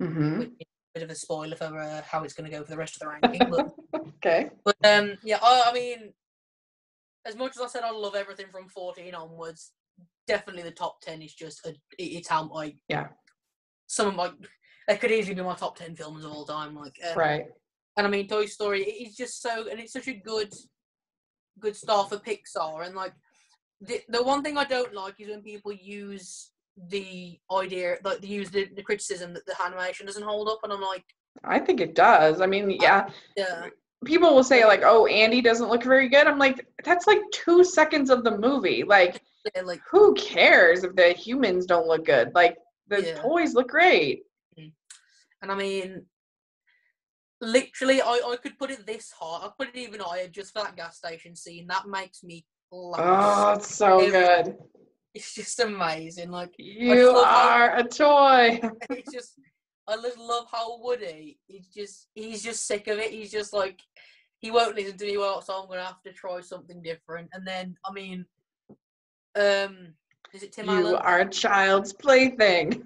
Mm-hmm. Which is a bit of a spoiler for how it's going to go for the rest of the ranking. But, okay. But yeah, I mean, as much as I said I love everything from 14 onwards, definitely the top 10 is just it's how some of my that could easily be my top 10 films of all time. Like right. And I mean, Toy Story is just it's such a good start for Pixar. And like the one thing I don't like is when people use the idea, like they use the criticism that the animation doesn't hold up, and I'm like, I think it does. I mean, yeah. Yeah. People will say like, "Oh, Andy doesn't look very good." I'm like, that's like 2 seconds of the movie. Like, who cares if the humans don't look good? Like, the toys look great. And I mean, literally, I could put it this high. I put it even higher just for that gas station scene. That makes me laugh. Oh, it's so good. It's just amazing. Like, you are a toy. It's just, I just love how Woody, he's just sick of it. He's just like, he won't listen to me well, so I'm gonna have to try something different. And then, I mean, is it Tim Allen? You are a child's plaything.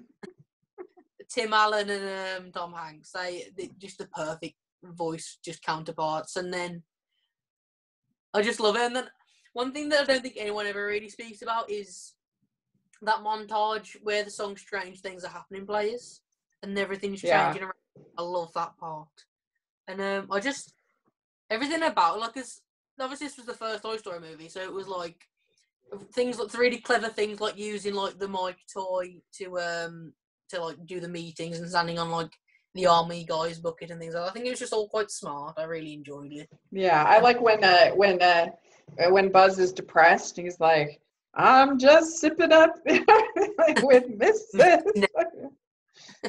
Tim Allen and Tom Hanks, they just the perfect voice, just counterparts. And then I just love it. And then one thing that I don't think anyone ever really speaks about is that montage where the song "Strange Things Are Happening" plays and everything's changing around. I love that part. And I just everything about, like, cause obviously this was the first Toy Story movie, so it was like things like really clever things like using like the mic toy to like do the meetings and standing on like the army guy's bucket and things like that. I think it was just all quite smart. I really enjoyed it. Yeah, I like when Buzz is depressed, he's like, "I'm just sipping up with Mrs."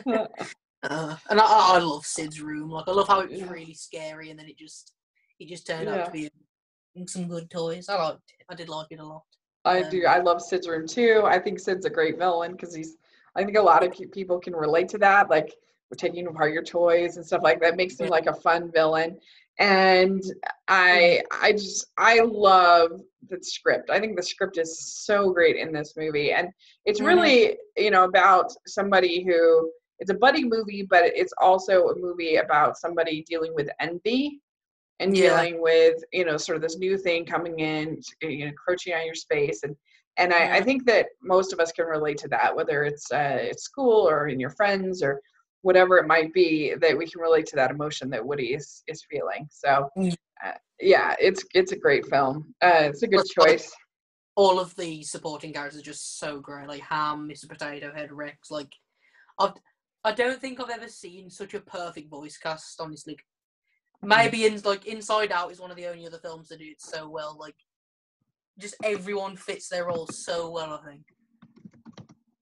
And I love Sid's room. Like, I love how it was really scary, and then it just turned out to be some good toys. I did like it a lot. I do. I love Sid's room too. I think Sid's a great villain because I think a lot of people can relate to that. Like, we're taking apart your toys and stuff like that. Makes him like a fun villain. And I love the script. I think the script is so great in this movie. And it's really, about somebody who, it's a buddy movie, but it's also a movie about somebody dealing with envy and dealing with, sort of this new thing coming in, encroaching on your space. And I think that most of us can relate to that, whether it's at school or in your friends or whatever it might be, that we can relate to that emotion that Woody is feeling. So, it's a great film. It's a good choice. All of the supporting characters are just so great. Like Ham, Mr. Potato Head, Rex. Like, I don't think I've ever seen such a perfect voice cast, honestly. Maybe Inside Out is one of the only other films that do it so well. Like, just everyone fits their role so well, I think.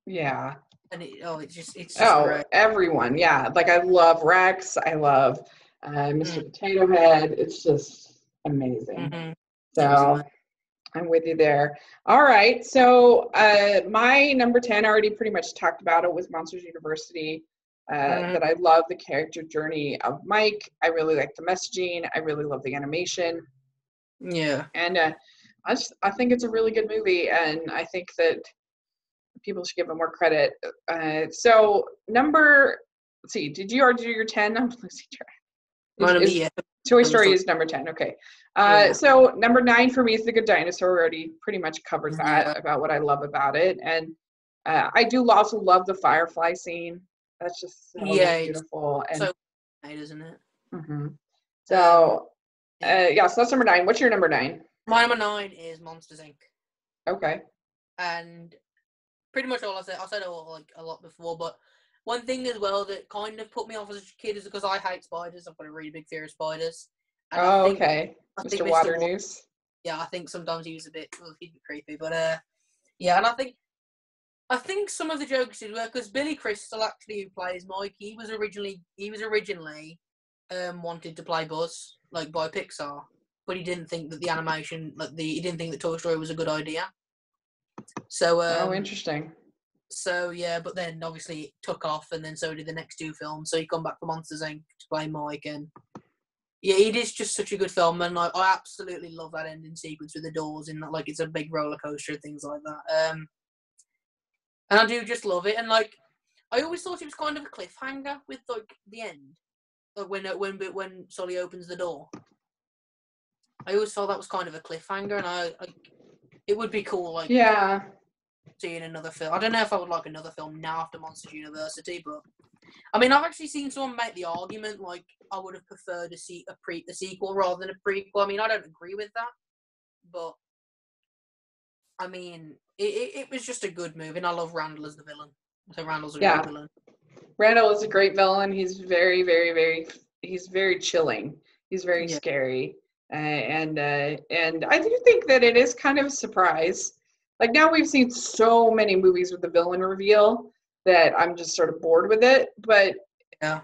Yeah. And it's just great. Everyone, yeah. Like, I love Rex. I love Mr. Potato Head. It's just amazing. Mm-hmm. So I'm with you there. All right. So my number 10, I already pretty much talked about it, was Monsters University. That I love the character journey of Mike. I really like the messaging. I really love the animation. Yeah. And I think it's a really good movie, and I think that people should give it more credit. So let's see, did you already do your 10? I'm losing track. Toy Story is number 10. Okay. So number 9 for me is The Good Dinosaur. We already pretty much covered that about what I love about it. And I do also love the firefly scene. That's just so beautiful. And isn't it? Mm-hmm. So, so that's number 9. What's your number 9? My number 9 is Monsters, Inc. Okay. And pretty much all I said it all, like, a lot before, but one thing as well that kind of put me off as a kid is because I hate spiders. I've got a really big fear of spiders. And okay. I Mr. think Waternoose. Yeah, I think sometimes he was a bit creepy, but yeah, and I think some of the jokes did work because Billy Crystal, actually, who plays Mike, he was originally wanted to play Buzz, like, by Pixar, but he didn't think that the animation, he didn't think that Toy Story was a good idea. So interesting. So yeah, but then obviously it took off, and then so did the next 2 films. So he come back for Monsters Inc. to play Mike, and yeah, it is just such a good film, and I absolutely love that ending sequence with the doors, and like it's a big roller coaster and things like that. And I do just love it, and like I always thought it was kind of a cliffhanger with like the end, like when Sully opens the door. I always thought that was kind of a cliffhanger, and it would be cool, like, yeah, seeing another film. I don't know if I would like another film now after Monsters University, but I mean, I've actually seen someone make the argument like I would have preferred to see a sequel rather than a prequel. I mean, I don't agree with that, but I mean, it was just a good movie, and I love Randall as the villain. I think Randall's a great villain. Randall is a great villain. He's very, very, very. He's very chilling. He's very scary, and I do think that it is kind of a surprise. Like, now we've seen so many movies with the villain reveal that I'm just sort of bored with it. But I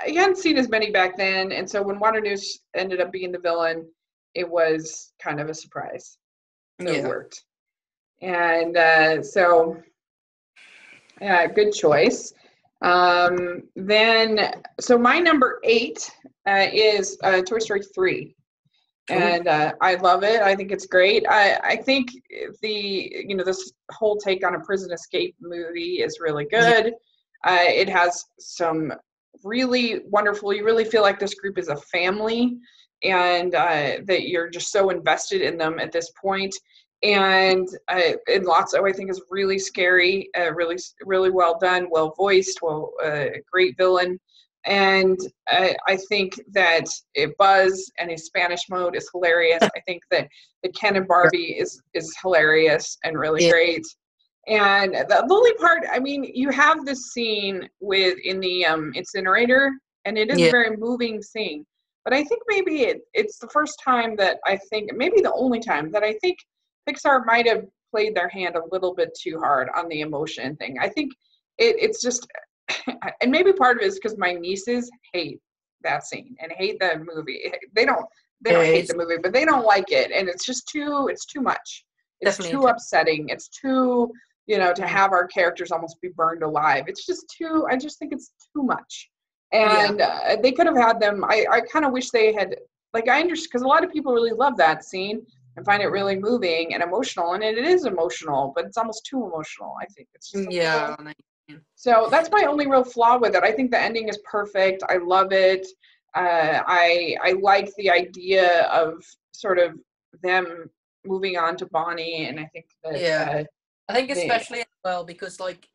hadn't seen as many back then, and so when Waternoose ended up being the villain, it was kind of a surprise. So it worked. And good choice. Then, so my number 8 is Toy Story 3. And I love it. I think it's great. I think this whole take on a prison escape movie is really good. It has some really wonderful, you really feel like this group is a family, and that you're just so invested in them at this point. And in Lotso, I think, is really scary, really, really well done, well voiced, great villain. And I think that Buzz and his Spanish mode is hilarious. I think that the Ken and Barbie is hilarious and really great. And the only part, I mean, you have this scene in the incinerator, and it is a very moving scene. But I think maybe it's the first time that I think, maybe the only time that I think Pixar might have played their hand a little bit too hard on the emotion thing. I think it's just, and maybe part of it is because my nieces hate that scene and hate that movie. They don't hate the movie, but they don't like it, and it's too much. It's too upsetting. It's too, to have our characters almost be burned alive. It's just too. I just think it's too much. And they could have had them. I kind of wish they had. Like, I understand, because a lot of people really love that scene and find it really moving and emotional, and it is emotional, but it's almost too emotional. I think it's just so that's my only real flaw with it. I think the ending is perfect. I love it. I like the idea of sort of them moving on to Bonnie, and I think that I think especially as well because like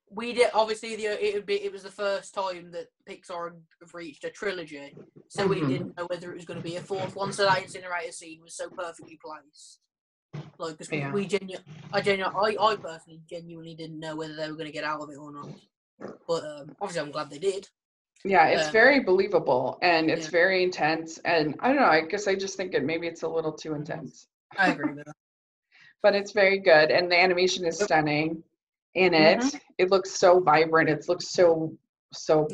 we did obviously it was the first time that Pixar have reached a trilogy, so we didn't know whether it was going to be a fourth one. So that incinerator scene was so perfectly placed. Like, because I personally genuinely didn't know whether they were going to get out of it or not. But obviously, I'm glad they did. Yeah, it's very believable, and it's very intense. And I don't know, I guess I just think maybe it's a little too intense. I agree with that. But it's very good, and the animation is stunning in it. It looks so vibrant. It looks so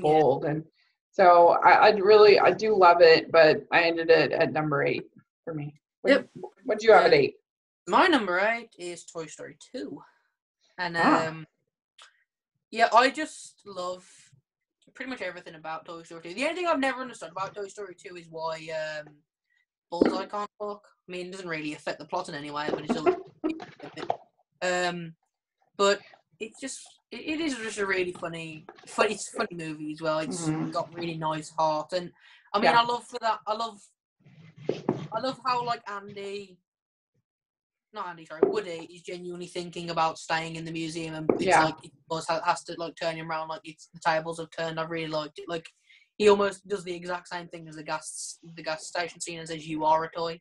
bold, and so I do love it. But I ended it at number 8 for me. What do you have at 8? My number 8 is Toy Story 2. And, I just love pretty much everything about Toy Story 2. The only thing I've never understood about Toy Story 2 is why Bullseye can't talk. I mean, it doesn't really affect the plot in any way, but it's always but it is just a really funny movie as well. It's got really nice heart. And, I mean, I love how, like, Woody is genuinely thinking about staying in the museum, and it's like it has to like turn him around, like it's the tables have turned. I really liked it. Like he almost does the exact same thing as the gas station scene and says, "You are a toy,"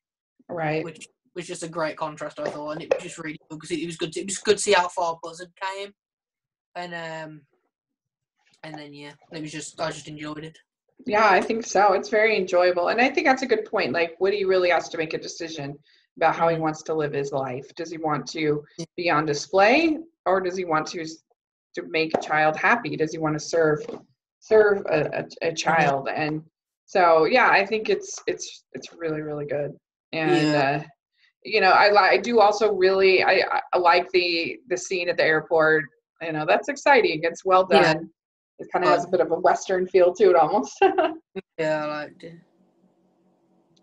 right? Which was just a great contrast, I thought, and it was just really good because it was good. It was good to see how far Buzzard came, and then yeah, it was just I just enjoyed it. Yeah, I think so. It's very enjoyable, and I think that's a good point. Like, Woody really has to make a decision about how he wants to live his life. Does he want to be on display, or does he want to make a child happy? Does he want to serve a child? And so, yeah, I think it's really, really good. And I do also really I like the scene at the airport. That's exciting. It's well done. Yeah. It kind of has a bit of a Western feel to it almost. Yeah, I liked it.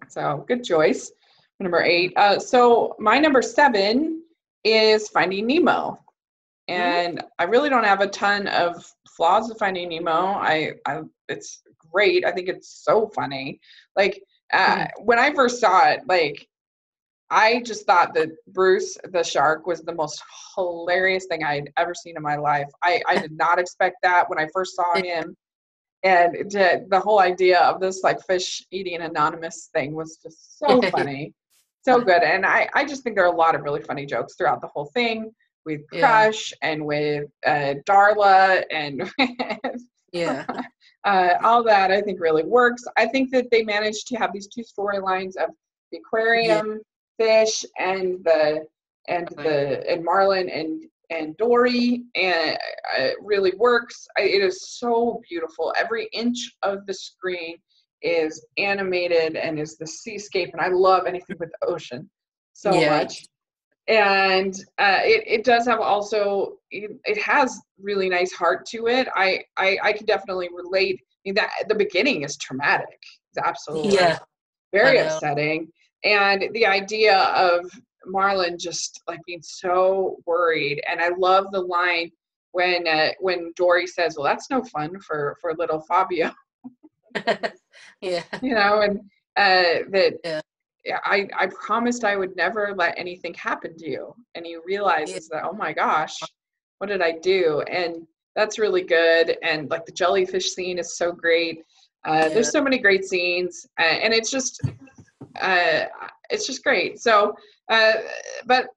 So good choice. Number 8. So my number 7 is Finding Nemo. And I really don't have a ton of flaws with Finding Nemo. It's great. I think it's so funny. Like, when I first saw it, like, I just thought that Bruce the shark was the most hilarious thing I'd ever seen in my life. I did not expect that when I first saw him. And the whole idea of this like fish eating anonymous thing was just so funny. So good. And I just think there are a lot of really funny jokes throughout the whole thing with Crush and with Darla and all that I think really works. I think that they managed to have these two storylines of the aquarium fish and Marlin and Dory, and it really works. It is so beautiful. Every inch of the screen is animated and is the seascape, and I love anything with the ocean so much. And it does have also, it has really nice heart to it. I can definitely relate. I mean, that the beginning is traumatic. It's absolutely very upsetting. And the idea of Marlin just like being so worried. And I love the line when Dory says, "Well, that's no fun for little Fabio." And I promised I would never let anything happen to you. And he realizes that, oh my gosh, what did I do? And that's really good. And like the jellyfish scene is so great. There's so many great scenes, and it's just great. So, but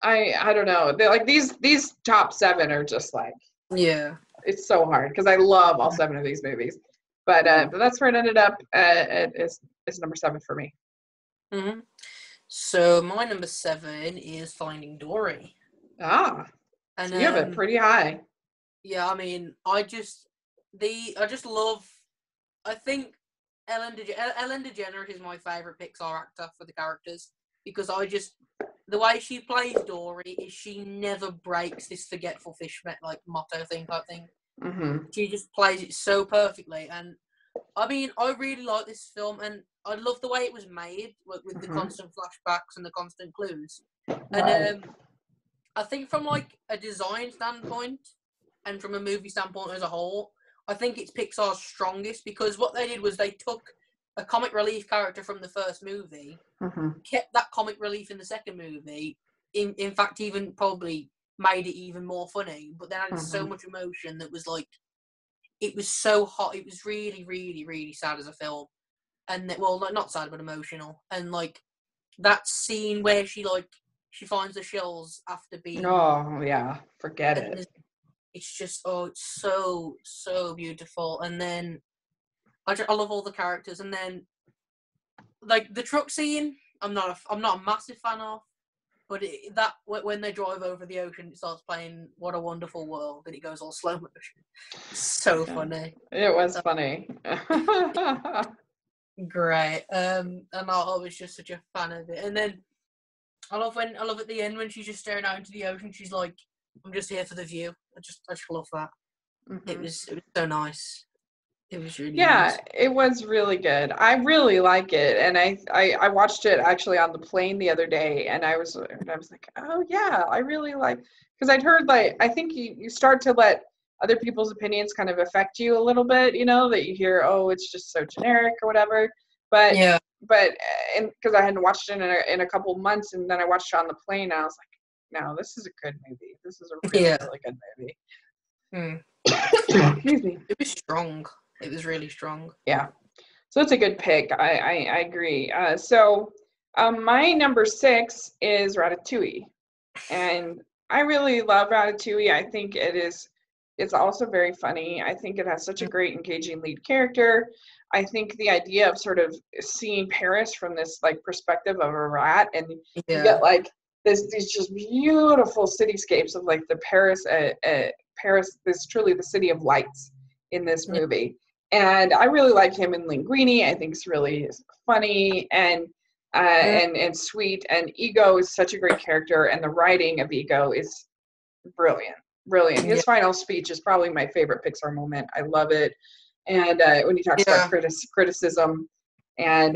I don't know. They're like these top 7 are just like, it's so hard because I love all 7 of these movies. But that's where it ended up. Is number 7 for me. Mm-hmm. So my number 7 is Finding Dory. And so you have it pretty high. Yeah, I mean, I just love. I think Ellen DeGeneres is my favorite Pixar actor for the characters because the way she plays Dory is she never breaks this forgetful fish like motto thing type thing. Mm-hmm. She just plays it so perfectly, and I mean, I really like this film, and I love the way it was made with the constant flashbacks and the constant clues. And I think from like a design standpoint and from a movie standpoint as a whole, I think it's Pixar's strongest because what they did was they took a comic relief character from the first movie, kept that comic relief in the second movie, in fact even probably made it even more funny, but then added so much emotion that was like, it was so hot. It was really, really, really sad as a film. And well, not sad, but emotional. And like that scene where she finds the shells after being. Oh yeah, forget it. It's just it's so beautiful. And then I love all the characters. And then like the truck scene, I'm not a massive fan of. But when they drive over the ocean, it starts playing "What a Wonderful World," and it goes all slow motion. So funny. It was funny. Great. And I was just such a fan of it. And then I love at the end when she's just staring out into the ocean. She's like, "I'm just here for the view." I just love that. It was so nice. It was really nice. It was really good. I really like it, and I watched it actually on the plane the other day, and I was like, oh yeah, I really like, because I'd heard like, I think you start to let other people's opinions kind of affect you a little bit, that you hear, oh, it's just so generic or whatever, but and because I hadn't watched it in a couple months, and then I watched it on the plane, and I was like, no, this is a good movie. This is a really really good movie. Excuse me. It was strong. It was really strong. Yeah. So it's a good pick. I agree. My number 6 is Ratatouille. And I really love Ratatouille. I think it's also very funny. I think it has such a great engaging lead character. I think the idea of sort of seeing Paris from this like perspective of a rat, and you get like these just beautiful cityscapes of like the Paris, this truly the city of lights in this movie. And I really like him in Linguini. I think it's really funny and sweet. And Ego is such a great character, and the writing of Ego is brilliant. His final speech is probably my favorite Pixar moment. I love it. And when he talks about criticism and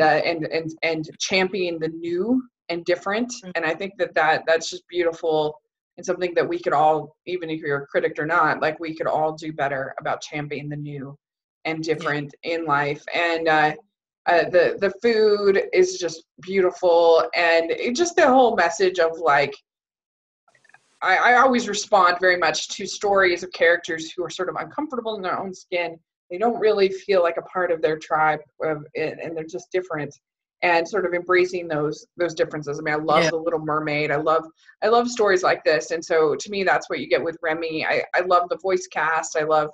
championing the new and different, and I think that's just beautiful and something that we could all, even if you're a critic or not, like we could all do better about championing the new and different in life. And the food is just beautiful, and just the whole message of like, I always respond very much to stories of characters who are sort of uncomfortable in their own skin. They don't really feel like a part of their tribe, and they're just different, and sort of embracing those differences. I mean, I love The Little Mermaid. I love stories like this, and so to me, that's what you get with Remy. I love the voice cast. I love.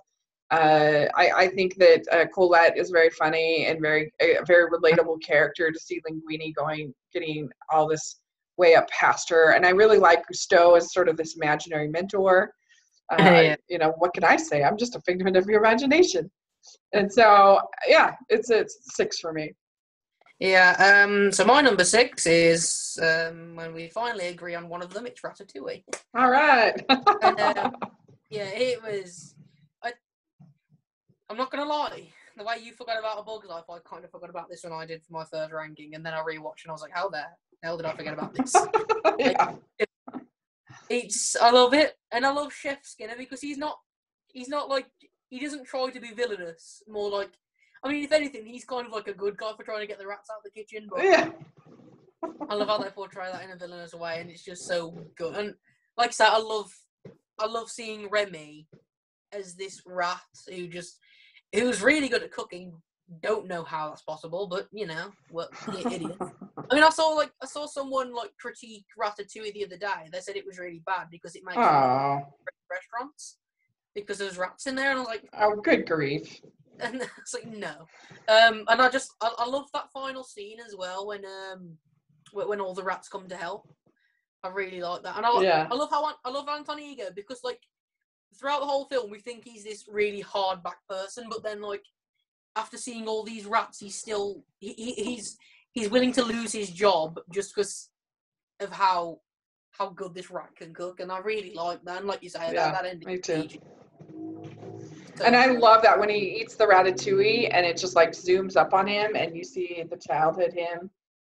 I think that Colette is very funny and very relatable character to see Linguini getting all this way up past her. And I really like Cousteau as sort of this imaginary mentor. You know, what can I say? I'm just a figment of your imagination. And so, yeah, it's 6 for me. Yeah, so my number 6 is, when we finally agree on one of them, it's Ratatouille. All right. Yeah, it was... I'm not going to lie. The way you forgot about A Bug's Life, I kind of forgot about this when I did for my third ranking, and then I rewatched and I was like, how the hell did I forget about this? Yeah. I love it, and I love Chef Skinner because he's not like, he doesn't try to be villainous. More like, I mean, if anything, he's kind of like a good guy for trying to get the rats out of the kitchen. But yeah. I love how they portray that in a villainous way, and it's just so good. And like I said, I love seeing Remy as this rat who's really good at cooking. Don't know how that's possible, but you know, well, it is. I mean, I saw someone like critique Ratatouille the other day. They said it was really bad because it makes restaurants because there's rats in there, and I was like, oh, good grief. And it's like, no. And I love that final scene as well when all the rats come to help. I really like that, and I love Anton Ego because like throughout the whole film we think he's this really hard back person, but then like after seeing all these rats, he's still he's willing to lose his job just because of how good this rat can cook, and I really like that. And like you say, that ending. Me too. And I love that when he eats the ratatouille and it just like zooms up on him and you see the childhood him.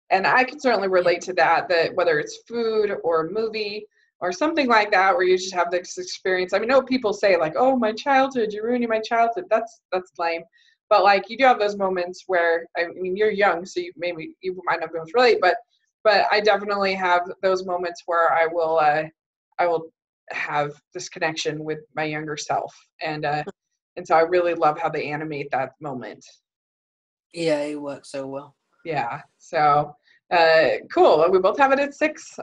And I can certainly relate to that whether it's food or a movie or something like that, where you just have this experience. I mean, I know people say like, oh, my childhood, you're ruining my childhood. That's lame. But like you do have those moments where, I mean, you're young, so you might not be able to relate, but I definitely have those moments where I will have this connection with my younger self. And so I really love how they animate that moment. Yeah, it works so well. Yeah. So cool. We both have it at 6.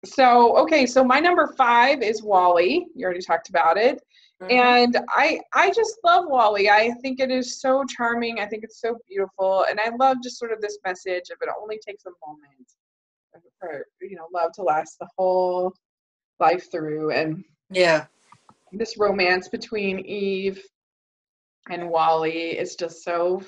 So my number 5 is WALL-E. You already talked about it. Mm-hmm. And I just love WALL-E. I think it is so charming. I think it's so beautiful. And I love just sort of this message of it only takes a moment for, love to last the whole life through. And yeah, this romance between Eve and WALL-E is just so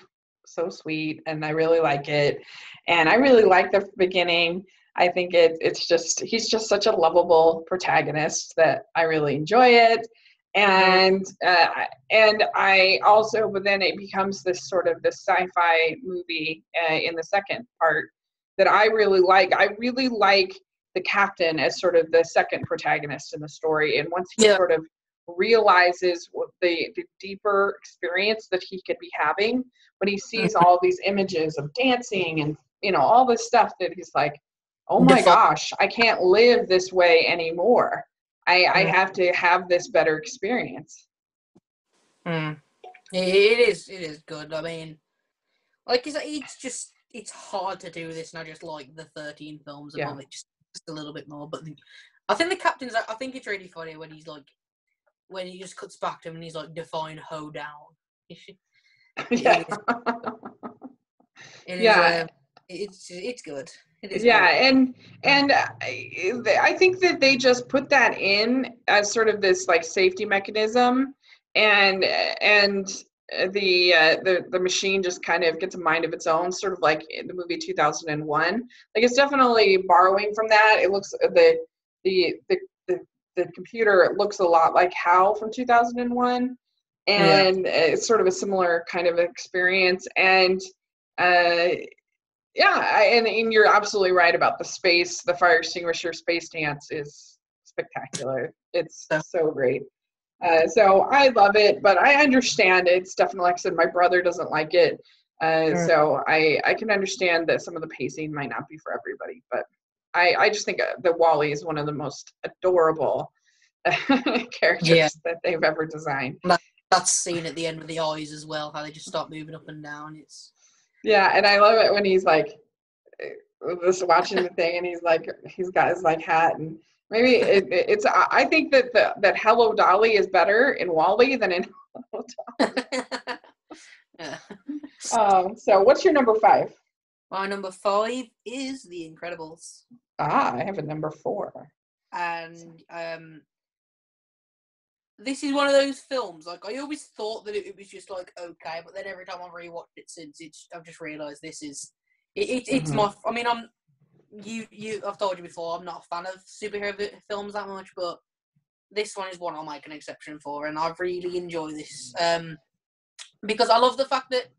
sweet, and I really like it. And I really like the beginning. I think he's just such a lovable protagonist that I really enjoy it. And I also, but then it becomes this sort of this sci-fi movie in the second part that I really like. I really like the captain as sort of the second protagonist in the story. And once he sort of realizes what the deeper experience that he could be having when he sees all these images of dancing and all this stuff, that he's like, oh my gosh, I can't live this way anymore. I have to have this better experience. It is good. I mean, like it's hard to do this, and I just like the 13 films above it just a little bit more. But I think the captain's. I think it's really funny when he's like, when he just cuts back to him and he's like, "Define hoe down." Yeah. It's good. It is. Yeah, good. and I think that they just put that in as sort of this like safety mechanism, and the machine just kind of gets a mind of its own, sort of like in the movie 2001. Like it's definitely borrowing from that. It looks the computer, it looks a lot like HAL from 2001, and it's sort of a similar kind of experience. And and you're absolutely right about the fire extinguisher space dance is spectacular. It's so great. So I love it, but I understand it's definitely, like I said, my brother doesn't like it. So I can understand that some of the pacing might not be for everybody, but I just think that WALL-E is one of the most adorable characters that they've ever designed. That's seen at the end with the eyes as well, how they just start moving up and down. Yeah, and I love it when he's like just watching the thing, and he's got his like hat, and maybe it's. I think that Hello Dolly is better in WALL-E than in Hello Dolly. Yeah. So what's your number 5? My number 5 is The Incredibles. I have a number 4. And this is one of those films, like, I always thought that it was just, like, okay, but then every time I've rewatched it since, I've just realised this is, it's my, I mean, I've told you before, I'm not a fan of superhero films that much, but this one is one I'll make an exception for, and I really enjoy this, because I love the fact that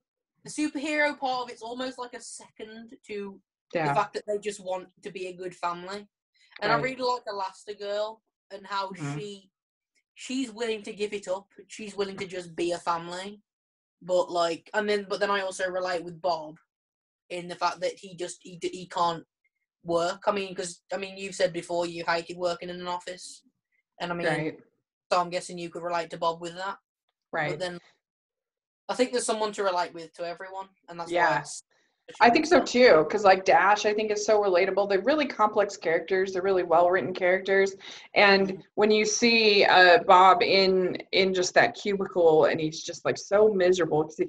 the superhero part of it's almost like a second to the fact that they just want to be a good family, and I really like Elastigirl, and how she's willing to give it up. She's willing to just be a family. But then I also relate with Bob in the fact that he can't work. I mean, because you've said before you hated working in an office, and so I'm guessing you could relate to Bob with that. Right. But then I think there's someone to relate with to everyone, and that's why it's. I think so too, because like Dash, I think is so relatable. They're really complex characters. They're really well-written characters. And when you see Bob in just that cubicle, and he's just like so miserable because he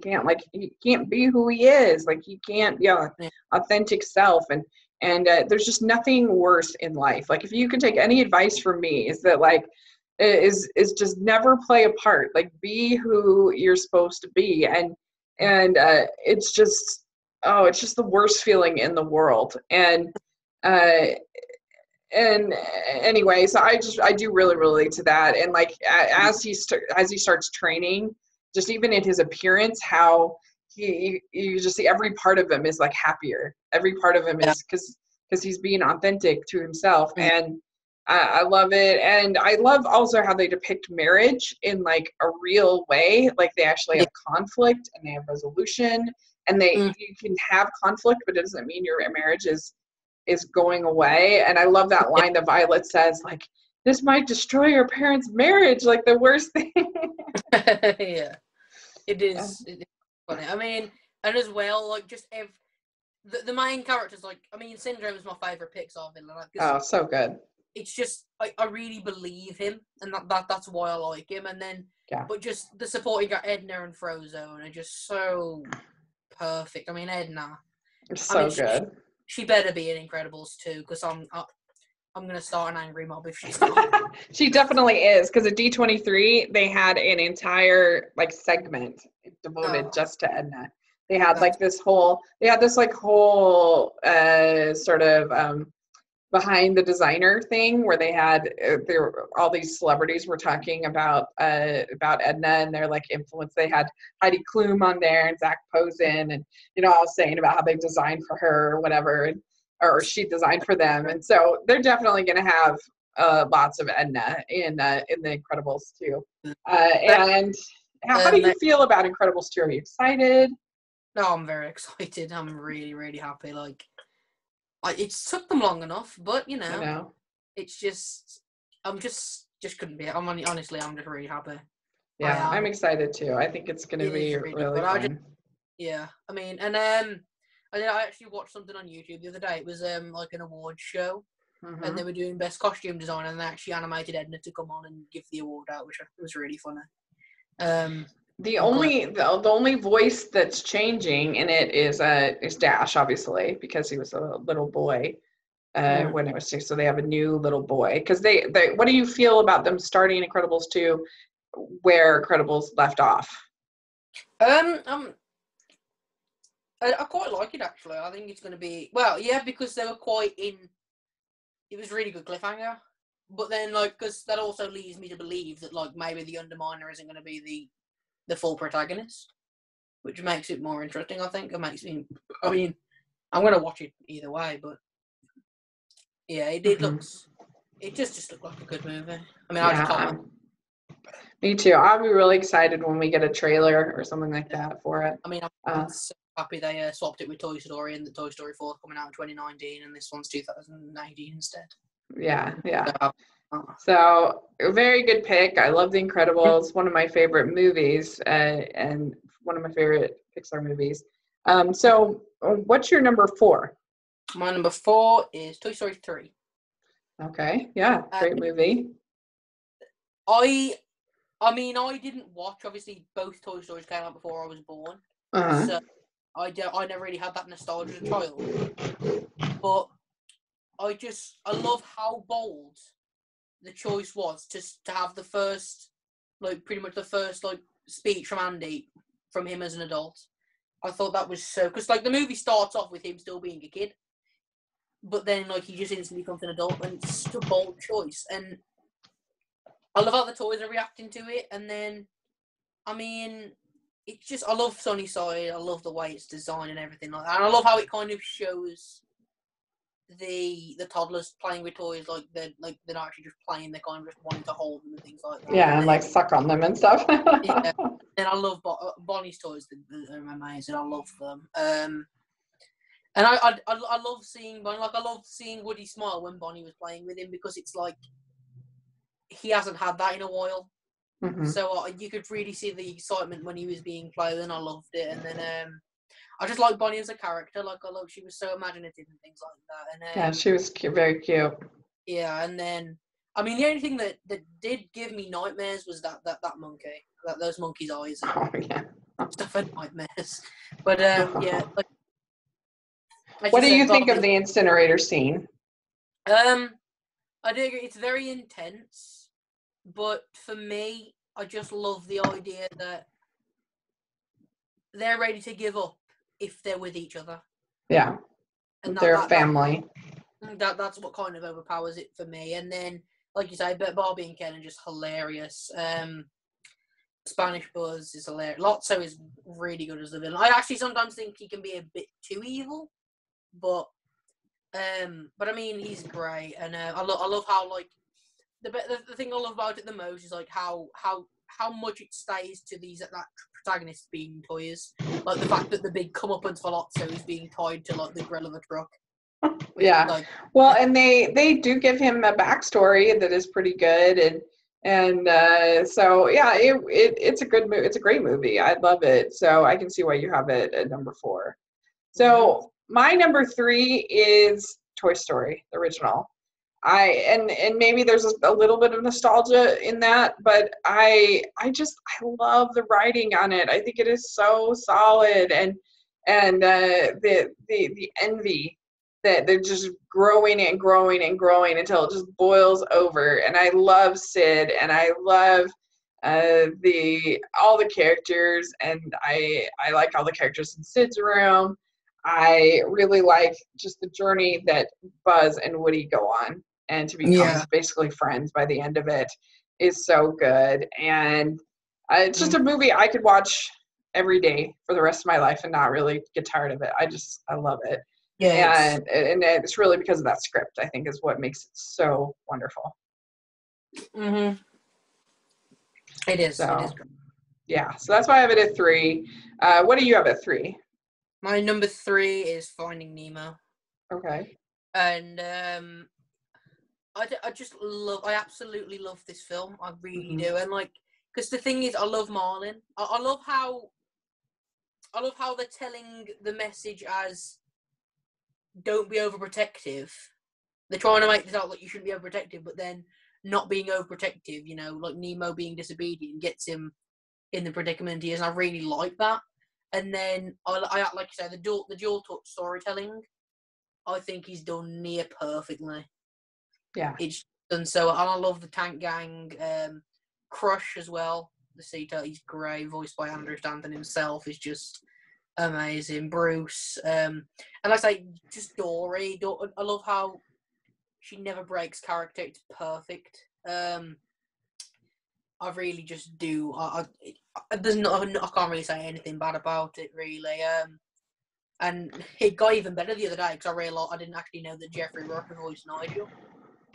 can't be who he is. Like he can't be an authentic self. And there's just nothing worse in life. Like if you could take any advice from me, is that like is just never play a part. Like be who you're supposed to be. And it's just. Oh, it's just the worst feeling in the world. And anyway, so I do really relate to that. And like as he starts training, just even in his appearance, how you just see every part of him is like happier. Every part of him is because he's being authentic to himself. And I love it. And I love also how they depict marriage in like a real way. Like they actually have conflict and they have resolution. And you can have conflict, but it doesn't mean your marriage is going away. And I love that line that Violet says, like, this might destroy your parents' marriage, like the worst thing. Yeah, it is. It is funny. I mean, and as well, like just the main characters, like, I mean, Syndrome is my favorite Pixar villain. Like, so good. It's just I really believe him, and that's why I like him. And then, but just the supporting Edna and Frozone are just so perfect. I mean, Edna. It's so good. She better be in Incredibles too, because I'm gonna start an angry mob if she's not. She definitely is, because at D23 they had an entire like segment devoted just to Edna. They had this whole sort of behind the designer thing where they had all these celebrities were talking about Edna and their like influence. They had Heidi Klum on there and Zach Posen, and I was saying about how they designed for her or whatever, or she designed for them. And so they're definitely going to have lots of Edna in the Incredibles too. And how do you feel about Incredibles 2? Are you excited? No, I'm very excited. I'm really, really happy. Like, it took them long enough, but it's just, I'm just couldn't be. Honestly, I'm just really happy. Yeah, I'm excited too. I think it's going to be really fun. I mean, and I actually watched something on YouTube the other day. It was like an award show, and they were doing best costume design, and they actually animated Edna to come on and give the award out, which was really funny. The only voice that's changing in it is Dash, obviously, because he was a little boy when it was 6. So they have a new little boy. Because they what do you feel about them starting Incredibles 2 where Incredibles left off? I quite like it, actually. I think it's going to be... Well, yeah, because they were quite in... It was really good cliffhanger. But then, like, because that also leads me to believe that, like, maybe the Underminer isn't going to be the full protagonist. Which makes it more interesting, I think. It makes me... I mean, I'm going to watch it either way, but... Yeah, it looks... It just looked like a good movie. I mean, I just can't... Me too. I'll be really excited when we get a trailer or something like that for it. I mean, I'm so happy they swapped it with Toy Story, and the Toy Story 4 coming out in 2019, and this one's 2019 instead. Yeah. So, a very good pick. I love The Incredibles. One of my favorite movies, and one of my favorite Pixar movies. So, what's your number 4? My number 4 is Toy Story 3. Okay. Yeah. Great movie. I mean, I didn't watch, obviously, both Toy Stories came out before I was born. So I never really had that nostalgia as a child. But I love how bold the choice was to have the first, like, pretty much the first, like, speech from Andy, from him as an adult. I thought that was so, because, like, the movie starts off with him still being a kid. But then, like, he just instantly becomes an adult, and it's such a bold choice. And I love how the toys are reacting to it, and then, I mean, it's just, I love Sunnyside, I love the way it's designed and everything like that, and I love how it kind of shows the toddlers playing with toys, like they're not actually just playing, they're kind of just wanting to hold them and things like that. Yeah, and like suck on them and stuff. Yeah, and I love Bonnie's toys, they're amazing, I love them. And I love seeing Bonnie, like I love seeing Woody smile when Bonnie was playing with him, because it's like, he hasn't had that in a while. So you could really see the excitement when he was being played, and I loved it. And then I just like Bonnie as a character. Like, she was so imaginative and things like that. And yeah, she was very cute. Yeah, and then I mean, the only thing that did give me nightmares was that monkey, those monkeys' eyes. Oh yeah, stuff and nightmares. But yeah. Like, what do you think of the incinerator scene? I do agree. It's very intense, but for me, I just love the idea that they're ready to give up if they're with each other. Yeah, and they're a family. That's what kind of overpowers it for me. And then, like you say, Barbie and Ken are just hilarious. Spanish Buzz is hilarious. Lotso is really good as the villain. I actually sometimes think he can be a bit too evil, but I mean, he's great, and I love how, like, the thing I love about it the most is, like, how much it stays to that protagonist being toys, like the fact that the big comeuppance for Lotso is being tied to, like, the grill of a truck. Yeah, like, well, and they do give him a backstory that is pretty good, and so yeah, it's a good movie. It's a great movie. I love it. So I can see why you have it at number 4. So my number 3 is Toy Story, the original. And maybe there's a little bit of nostalgia in that, but I love the writing on it. I think it is so solid, and the envy that they're just growing and growing and growing until it just boils over. And I love Sid, and I love all the characters, and I like all the characters in Sid's room. I really like just the journey that Buzz and Woody go on, and to become basically friends by the end of it is so good. And it's just a movie I could watch every day for the rest of my life and not really get tired of it. I love it. Yeah, and it's really because of that script, I think, is what makes it so wonderful. It is. So, it is great. Yeah, so that's why I have it at 3. What do you have at 3? My number 3 is Finding Nemo. Okay. And I absolutely love this film. I really do. And, like, Because the thing is, I love Marlin. I love how they're telling the message as don't be overprotective. They're trying to make this out like you shouldn't be overprotective, but then not being overprotective, you know, like Nemo being disobedient gets him in the predicament he is, and I really like that. And then, I like you say, the dual storytelling, I think he's done near perfectly. Yeah. It's done so, and I love the Tank Gang. Crush as well. The Sea Turtle, he's great, voiced by Andrew Stanton himself, is just amazing. Bruce, and like I say, just Dory. I love how she never breaks character. It's perfect. I really just do. There's not. I can't really say anything bad about it, really. And it got even better the other day because I realised I didn't actually know that Jeffrey Rush voiced Nigel,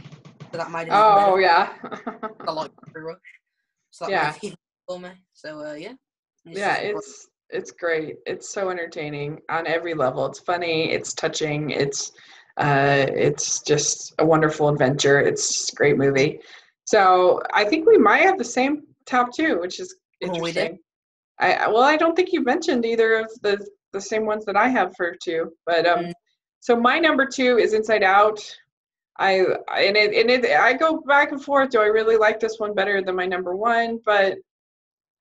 so that made it even better. Oh yeah. I like Jeffrey Rush, so that Yeah. made it even for me. So yeah. Yeah, it's great. It's so entertaining on every level. It's funny. It's touching. It's just a wonderful adventure. It's just a great movie. So I think we might have the same top two, which is interesting. I don't think you mentioned either of the same ones that I have for two, but so my number two is Inside Out. I go back and forth. Do I really like this one better than my number one? But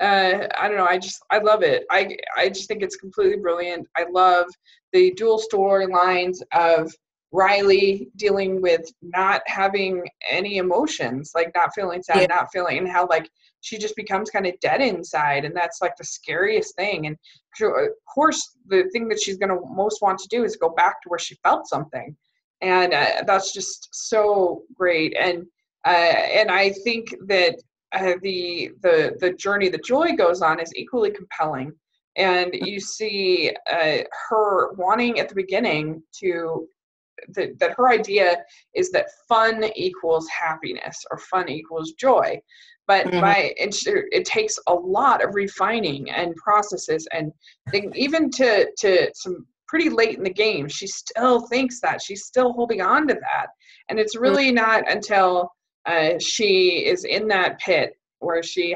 I don't know. I love it. I just think it's completely brilliant. I love the dual storylines of Riley dealing with not having any emotions, like not feeling sad, not feeling, and how like she just becomes kind of dead inside, and that's like the scariest thing. And of course, the thing that she's going to most want to do is go back to where she felt something, and that's just so great. And I think that the journey that Joy goes on is equally compelling. And you see her wanting at the beginning that her idea is that fun equals happiness or fun equals joy. But it takes a lot of refining and processes, and even to some pretty late in the game, she still thinks that. She's still holding on to that. And it's really not until she is in that pit where she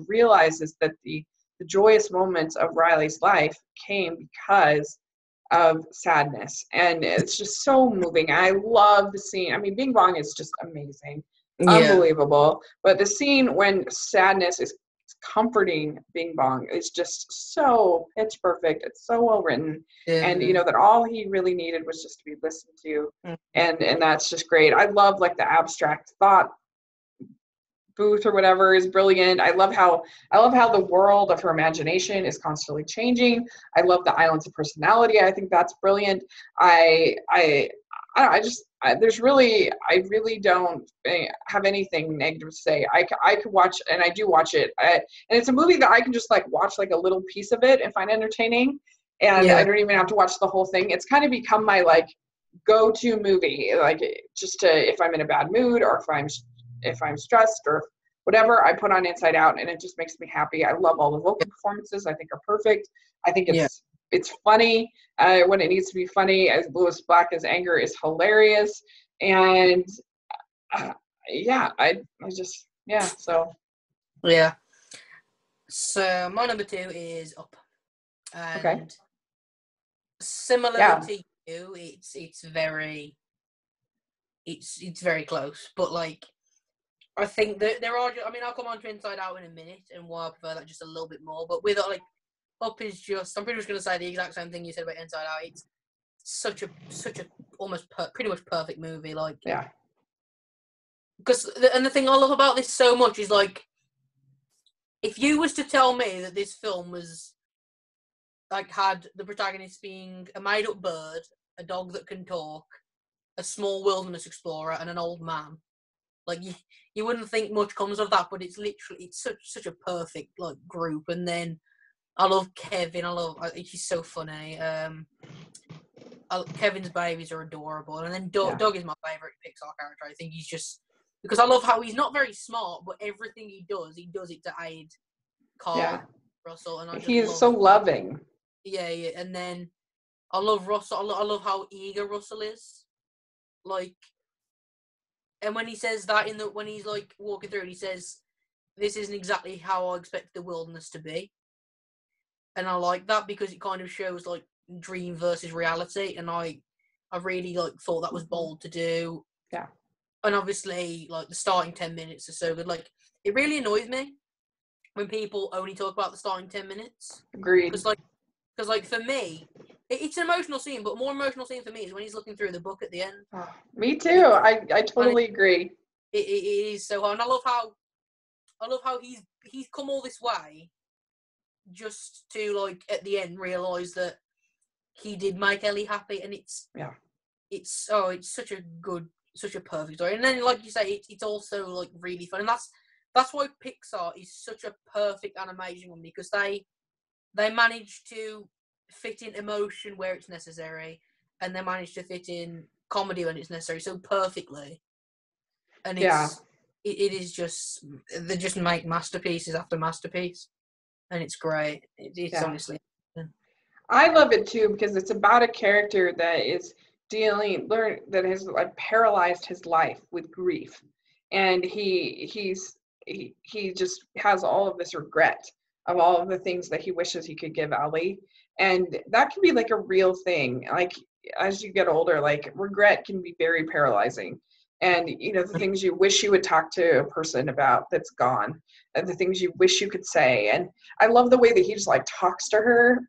realizes that the joyous moments of Riley's life came because of sadness. And it's just so moving. I love the scene. I mean, Bing Bong is just amazing, unbelievable. But the scene when sadness is comforting Bing Bong is just so pitch perfect. It's so well written. And you know that all he really needed was just to be listened to. And that's just great. I love like the abstract thought booth or whatever is brilliant. I love how the world of her imagination is constantly changing. I love the islands of personality. I think that's brilliant. I really don't have anything negative to say. I could watch, and I do watch it, and it's a movie that I can just like watch like a little piece of it and find entertaining, and I don't even have to watch the whole thing. It's kind of become my like go-to movie, like just to, if I'm in a bad mood or if I'm stressed or whatever, I put on Inside Out, and it just makes me happy. I love all the vocal performances. I think are perfect. I think it's funny when it needs to be funny. As Lewis Black's anger is hilarious, and So my number two is Up, and okay. Similar to you, it's very close, but like I think that there are. I mean, I'll come on to Inside Out in a minute and why I prefer that just a little bit more. But with like Up is just, I'm pretty much going to say the exact same thing you said about Inside Out. It's such a almost pretty much perfect movie. Like because the thing I love about this so much is like if you was to tell me that this film was like had the protagonist being a made up bird, a dog that can talk, a small wilderness explorer, and an old man. Like you wouldn't think much comes of that, but it's such a perfect like group. And then I love Kevin. He's so funny. Kevin's babies are adorable, and then Doug is my favorite Pixar character. I think he's just because I love how he's not very smart, but everything he does it to aid Carl Russell, and he's so loving. Yeah, and then I love Russell. I love how eager Russell is, like. And when he says that when he's like walking through, and he says, this isn't exactly how I expect the wilderness to be. And I like that because it kind of shows like dream versus reality, and I really like thought that was bold to do. Yeah. And obviously, like the starting 10 minutes are so good. Like it really annoys me when people only talk about the starting 10 minutes. Agreed. Because like for me, it's an emotional scene, but more emotional scene for me is when he's looking through the book at the end. Oh, me too. I totally agree. It is so hard, and I love how he's come all this way just to like at the end realize that he did make Ellie happy, and it's such a perfect story. And then like you say, it's also like really fun, and that's why Pixar is such a perfect animation one, because they manage to fit in emotion where it's necessary, and they manage to fit in comedy when it's necessary so perfectly. And it is just, they just make masterpieces after masterpiece, and it's great. It's honestly. I love it too because it's about a character that is that has like paralyzed his life with grief, and he just has all of this regret of all of the things that he wishes he could give Ellie, and that can be like a real thing. Like as you get older, like regret can be very paralyzing. And the things you wish you would talk to a person about that's gone, and the things you wish you could say. And I love the way that he just like talks to her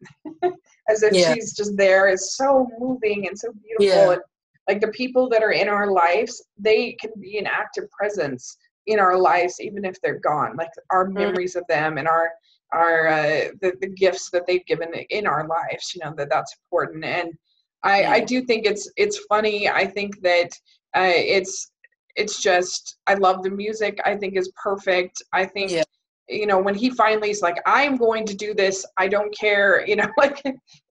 as if she's just there. Is so moving and so beautiful. And like the people that are in our lives, they can be an active presence in our lives even if they're gone. Like our memories of them and our the gifts that they've given in our lives, that's important. And I do think it's funny. I think that it's just, I love the music. I think is perfect. I think when he finally is like, I'm going to do this, I don't care, like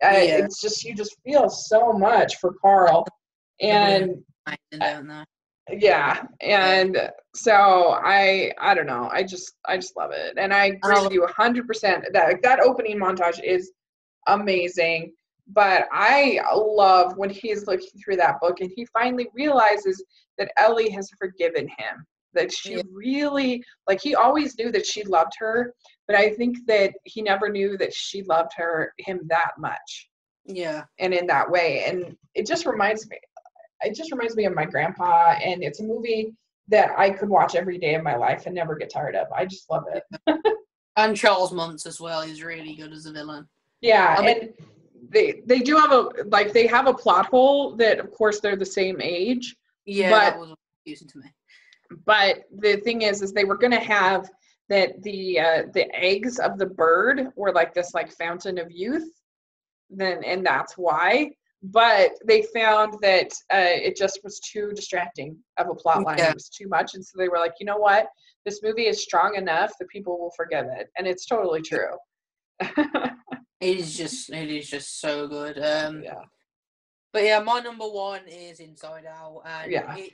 it's just, you just feel so much for Carl. And and so I don't know, I just love it. And I agree with you 100% that opening montage is amazing. But I love when he's looking through that book and he finally realizes that Ellie has forgiven him, that she really, like, he always knew that she loved her, but I think that he never knew that she loved him that much. Yeah. And in that way. And it just reminds me of my grandpa, and it's a movie that I could watch every day of my life and never get tired of. I just love it. And Charles Muntz as well. He's really good as a villain. Yeah, and they do have they have a plot hole that, of course, they're the same age. Yeah, that was confusing to me. But the thing is they were going to have that the eggs of the bird were like this like fountain of youth, and that's why. But they found that it just was too distracting of a plot line. It was too much, and so they were like, you know what? This movie is strong enough that people will forgive it, and it's totally true. It is just so good. But yeah, my number one is Inside Out, and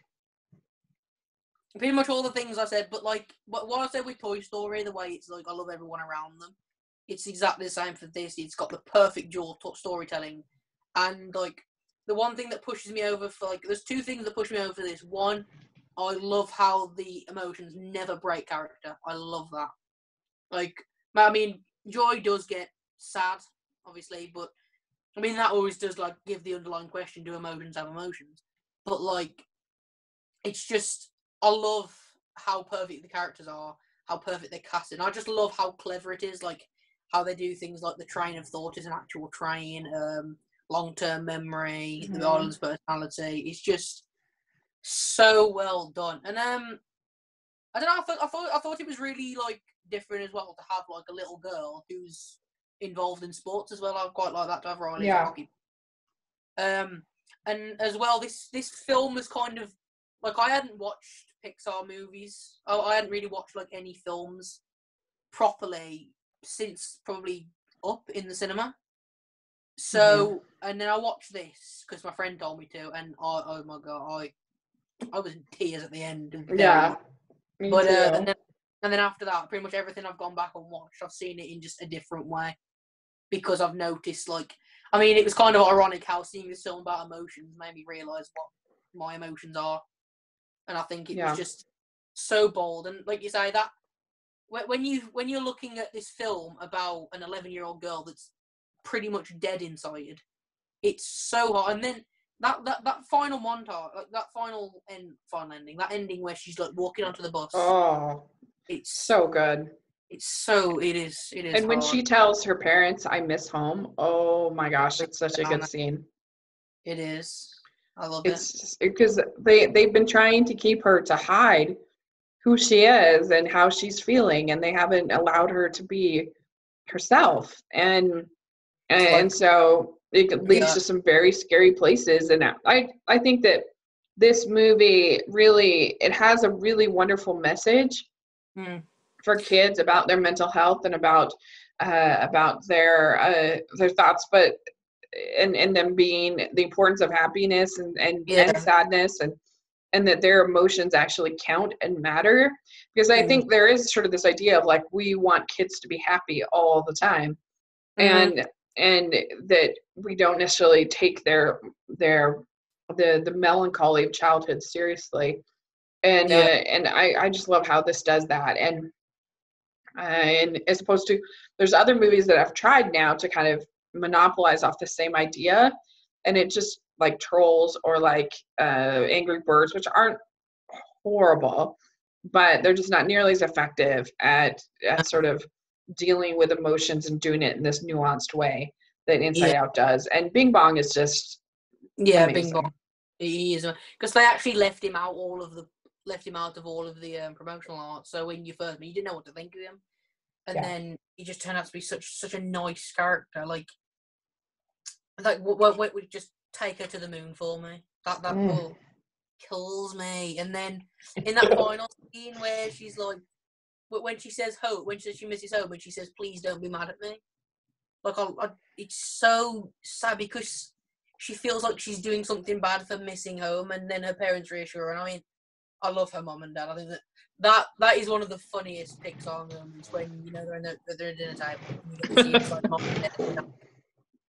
pretty much all the things I said. But like what I said with Toy Story, the way it's like I love everyone around them. It's exactly the same for this. It's got the perfect storytelling, and like the one thing that pushes me over for there's two things that push me over for this. One, I love how the emotions never break character. I love that. Like, I mean, Joy does get sad, obviously, but I mean that always does like give the underlying question: do emotions have emotions? But like, it's just I love how perfect the characters are, how perfect they're casted. And I just love how clever it is, like how they do things like the train of thought is an actual train, long-term memory, the island's personality. It's just so well done. And I don't know. I thought it was really like different as well to have like a little girl who's involved in sports as well. I quite like that to have Riley hockey. And as well, this film is kind of like I hadn't watched Pixar movies. I hadn't really watched like any films properly since probably Up in the cinema. So and then I watched this because my friend told me to, and oh my god, I was in tears at the end. Yeah. Me but too. and then after that, pretty much everything I've gone back and watched, I've seen it in just a different way because I've noticed, like, I mean, it was kind of ironic how seeing this film about emotions made me realise what my emotions are, and I think it was just so bold. And like you say, when you're looking at this film about an 11-year-old girl that's pretty much dead inside, it's so hard. And then that final montage, like that final ending, that ending where she's like walking onto the bus. Oh, it's so good. It is. And when she tells her parents, "I miss home," oh my gosh, it's such a good scene. It is. I love it. It's because they've been trying to keep her to hide who she is and how she's feeling, and they haven't allowed her to be herself. And so it leads to some very scary places. And I think that this movie really, it has a really wonderful message for kids about their mental health and about their thoughts, but and them being the importance of happiness and sadness, and that their emotions actually count and matter. Because I think there is sort of this idea of like, we want kids to be happy all the time, and that we don't necessarily take the melancholy of childhood seriously. And I just love how this does that. And as opposed to, there's other movies that I've tried now to kind of monopolize off the same idea, and it just, like Trolls or like Angry Birds, which aren't horrible, but they're just not nearly as effective at sort of dealing with emotions and doing it in this nuanced way that Inside Out does. And Bing Bong is just amazing. Bing Bong. He is, because they actually left him out of all of the promotional art. So when you first met, you didn't know what to think of him, and then he just turned out to be such a nice character. Like what would just take her to the moon for me. That kills me. And then in that final scene where she's like, when she says hope, when she says she misses home, when she says please don't be mad at me, like it's so sad because she feels like she's doing something bad for missing home, and then her parents reassure her. And I mean, I love her mom and dad. I think that is one of the funniest Pixar moments, when they're in their dinner table and you get to see inside mom and dad.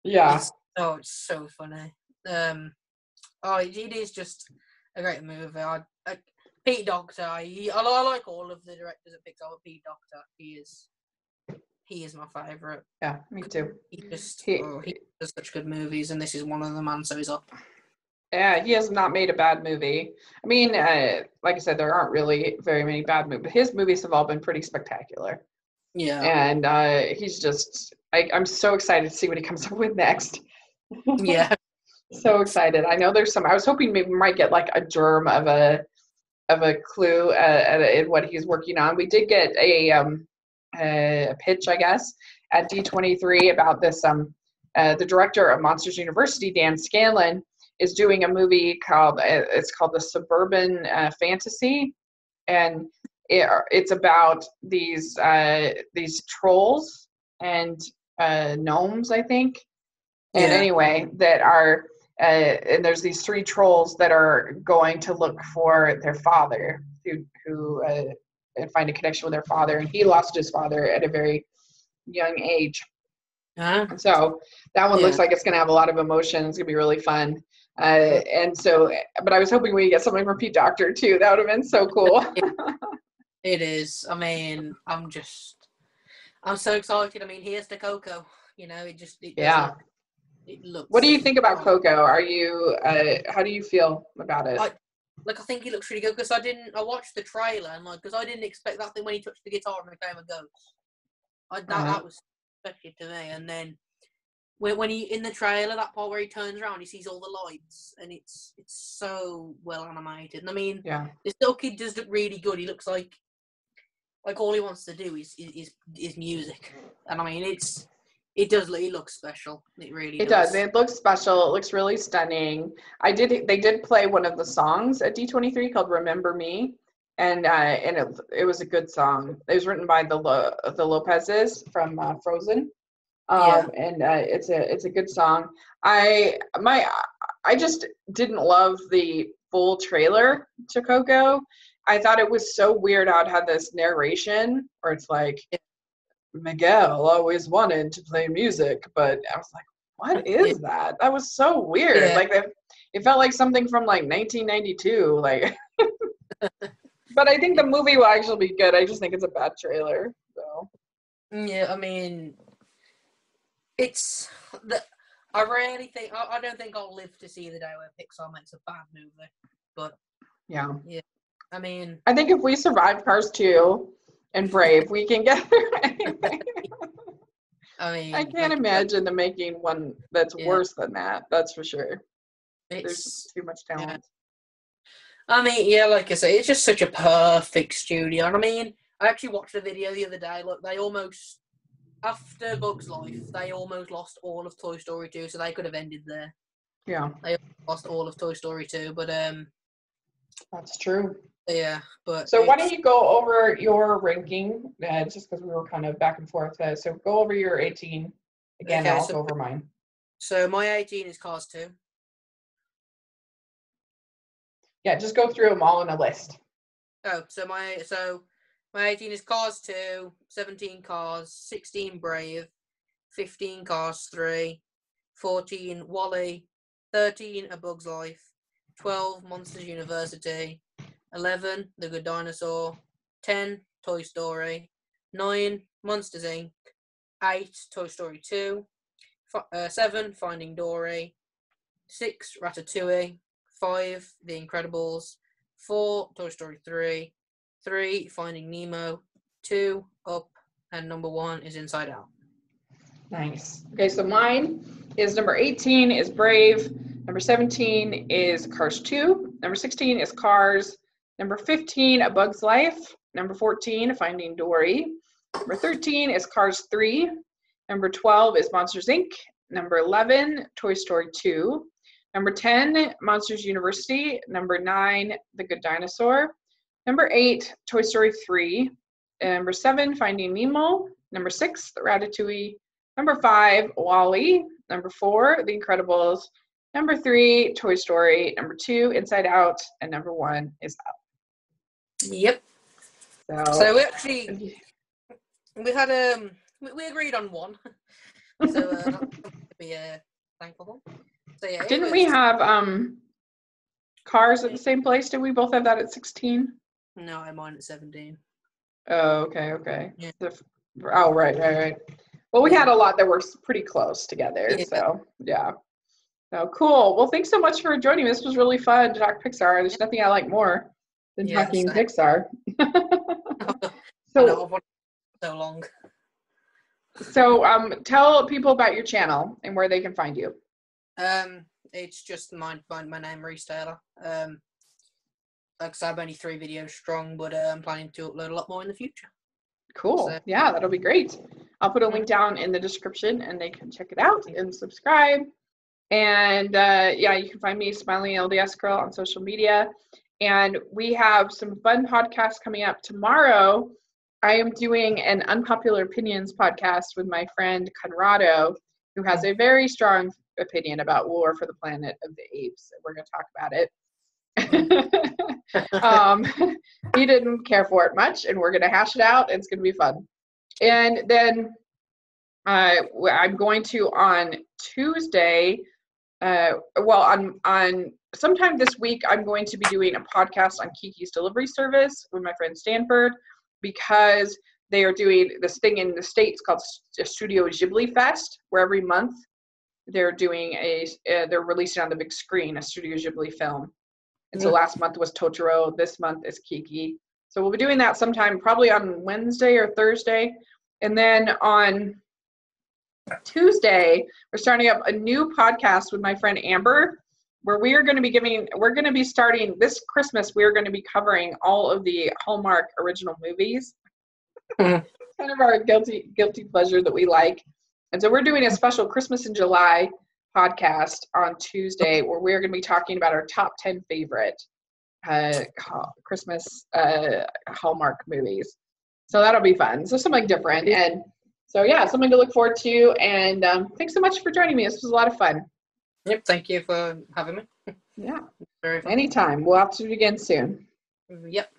Yeah. It's so funny. It is just a great movie. Pete Docter. I like all of the directors at Pixar, but Pete Docter, he is my favorite. Yeah, me too. He does such good movies, and this is one of them. And so he's up. Yeah, he has not made a bad movie. I mean, like I said, there aren't really very many bad movies, but his movies have all been pretty spectacular. Yeah. And he's just, I'm so excited to see what he comes up with next. Yeah. So excited. I know there's I was hoping maybe we might get like a germ of a clue in what he's working on. We did get a pitch, I guess, at D23 about this. The director of Monsters University, Dan Scanlon, is doing a movie called The Suburban Fantasy, and it's about these trolls and gnomes, I think. And anyway, that are and there's these 3 trolls that are going to look for their father, who and find a connection with their father, and he lost his father at a very young age. And so that one looks like it's going to have a lot of emotion. It's going to be really fun. And so, but I was hoping we get something from Pete Docter too. That would have been so cool. It is. I mean, I'm so excited. I mean, here's the Coco. It looks. What do you think about Coco? Are you? How do you feel about it? I think he looks really good, because I watched the trailer, and because I didn't expect that thing when he touched the guitar and became a ghost. That was special to me. And then when he, in the trailer, that part where he turns around, he sees all the lights, and it's so well animated. And I mean, this little kid does look really good. He looks like all he wants to do is music. And I mean, it looks special. It really does. It does. It looks special. It looks really stunning. They did play one of the songs at D23 called "Remember Me," and it was a good song. It was written by the Lopez's from Frozen. And it's a good song. I just didn't love the full trailer to Coco. I thought it was so weird how it had this narration where it's like, Miguel always wanted to play music, but I was like, what is that? That was so weird. Like it felt like something from like 1992. Like But I think the movie will actually be good. I just think it's a bad trailer. So. Yeah, I mean, it's I really think I don't think I'll live to see the day where Pixar makes a bad movie. But yeah, I mean, I think if we survive Cars 2 and Brave, we can get through anything. I mean, I can't imagine them making one that's worse than that. That's for sure. There's just too much talent. Yeah. I mean, yeah, like I say, it's just such a perfect studio. I mean, I actually watched a video the other day. Look, they almost, after Bug's Life, they almost lost all of Toy Story 2, so they could have ended there. Yeah. They lost all of Toy Story 2, but that's true. Yeah, but so why don't you go over your ranking? Just because we were kind of back and forth. So go over your 18 again. Okay, I'll go over mine. So my 18 is Cars 2. Yeah, just go through them all in a list. Oh, so my 18 is Cars 2, 17 Cars, 16 Brave, 15 Cars 3, 14 WALL-E, 13 A Bug's Life, 12 Monsters University, 11 The Good Dinosaur, 10 Toy Story, 9 Monsters Inc., 8 Toy Story 2, 7 Finding Dory, 6 Ratatouille, 5 The Incredibles, 4 Toy Story 3, 3 Finding Nemo, 2 Up, and number 1 is Inside Out. Nice. Okay, so mine is number 18 is Brave, number 17 is Cars 2, number 16 is Cars, number 15 A Bug's Life, number 14 Finding Dory, number 13 is Cars 3, number 12 is Monsters Inc., number 11 Toy Story 2, number 10 Monsters University, number 9 The Good Dinosaur, number 8 Toy Story 3, number 7 Finding Nemo, number 6 Ratatouille, number 5 WALL-E, number 4 The Incredibles, number 3 Toy Story, number 2 Inside Out, and number 1 is Up. Yep. So we actually we agreed on one. So that's something to be thankful for. So yeah, didn't we have Cars at the same place? Did we both have that at 16? No, I mine at 17. Oh, okay. Yeah. Oh, right. Well, we had a lot that were pretty close together, so yeah. Oh, cool. Well, thanks so much for joining me. This was really fun to talk Pixar. There's nothing I like more than talking Pixar. So long. So tell people about your channel and where they can find you. It's just my name, Reese Taylor. Like I said, I'm only 3 videos strong, but I'm planning to upload a lot more in the future. Cool. So, yeah, that'll be great. I'll put a link down in the description and they can check it out and subscribe. And yeah, you can find me, Smiling LDS Girl, on social media. And we have some fun podcasts coming up tomorrow. I am doing an Unpopular Opinions podcast with my friend Conrado, who has a very strong opinion about War for the Planet of the Apes. We're going to talk about it. He didn't care for it much, and we're going to hash it out. It's going to be fun. And then I'm going to on Tuesday, on sometime this week, I'm going to be doing a podcast on Kiki's Delivery Service with my friend Stanford, because they are doing this thing in the States called Studio Ghibli Fest, where every month they're doing they're releasing on the big screen a Studio Ghibli film. And so last month was Totoro, this month is Kiki. So we'll be doing that sometime, probably on Wednesday or Thursday. And then on Tuesday, we're starting up a new podcast with my friend Amber, where we're going to be starting this Christmas, we're going to be covering all of the Hallmark original movies. Kind of our guilty pleasure that we like. And so we're doing a special Christmas in July podcast on Tuesday, where we're going to be talking about our top 10 favorite Christmas Hallmark movies. So that'll be fun. So something different. And so, yeah, something to look forward to. And thanks so much for joining me. This was a lot of fun. Yep. Thank you for having me. Yeah. Very fun. Anytime. We'll have to do it again soon. Yep.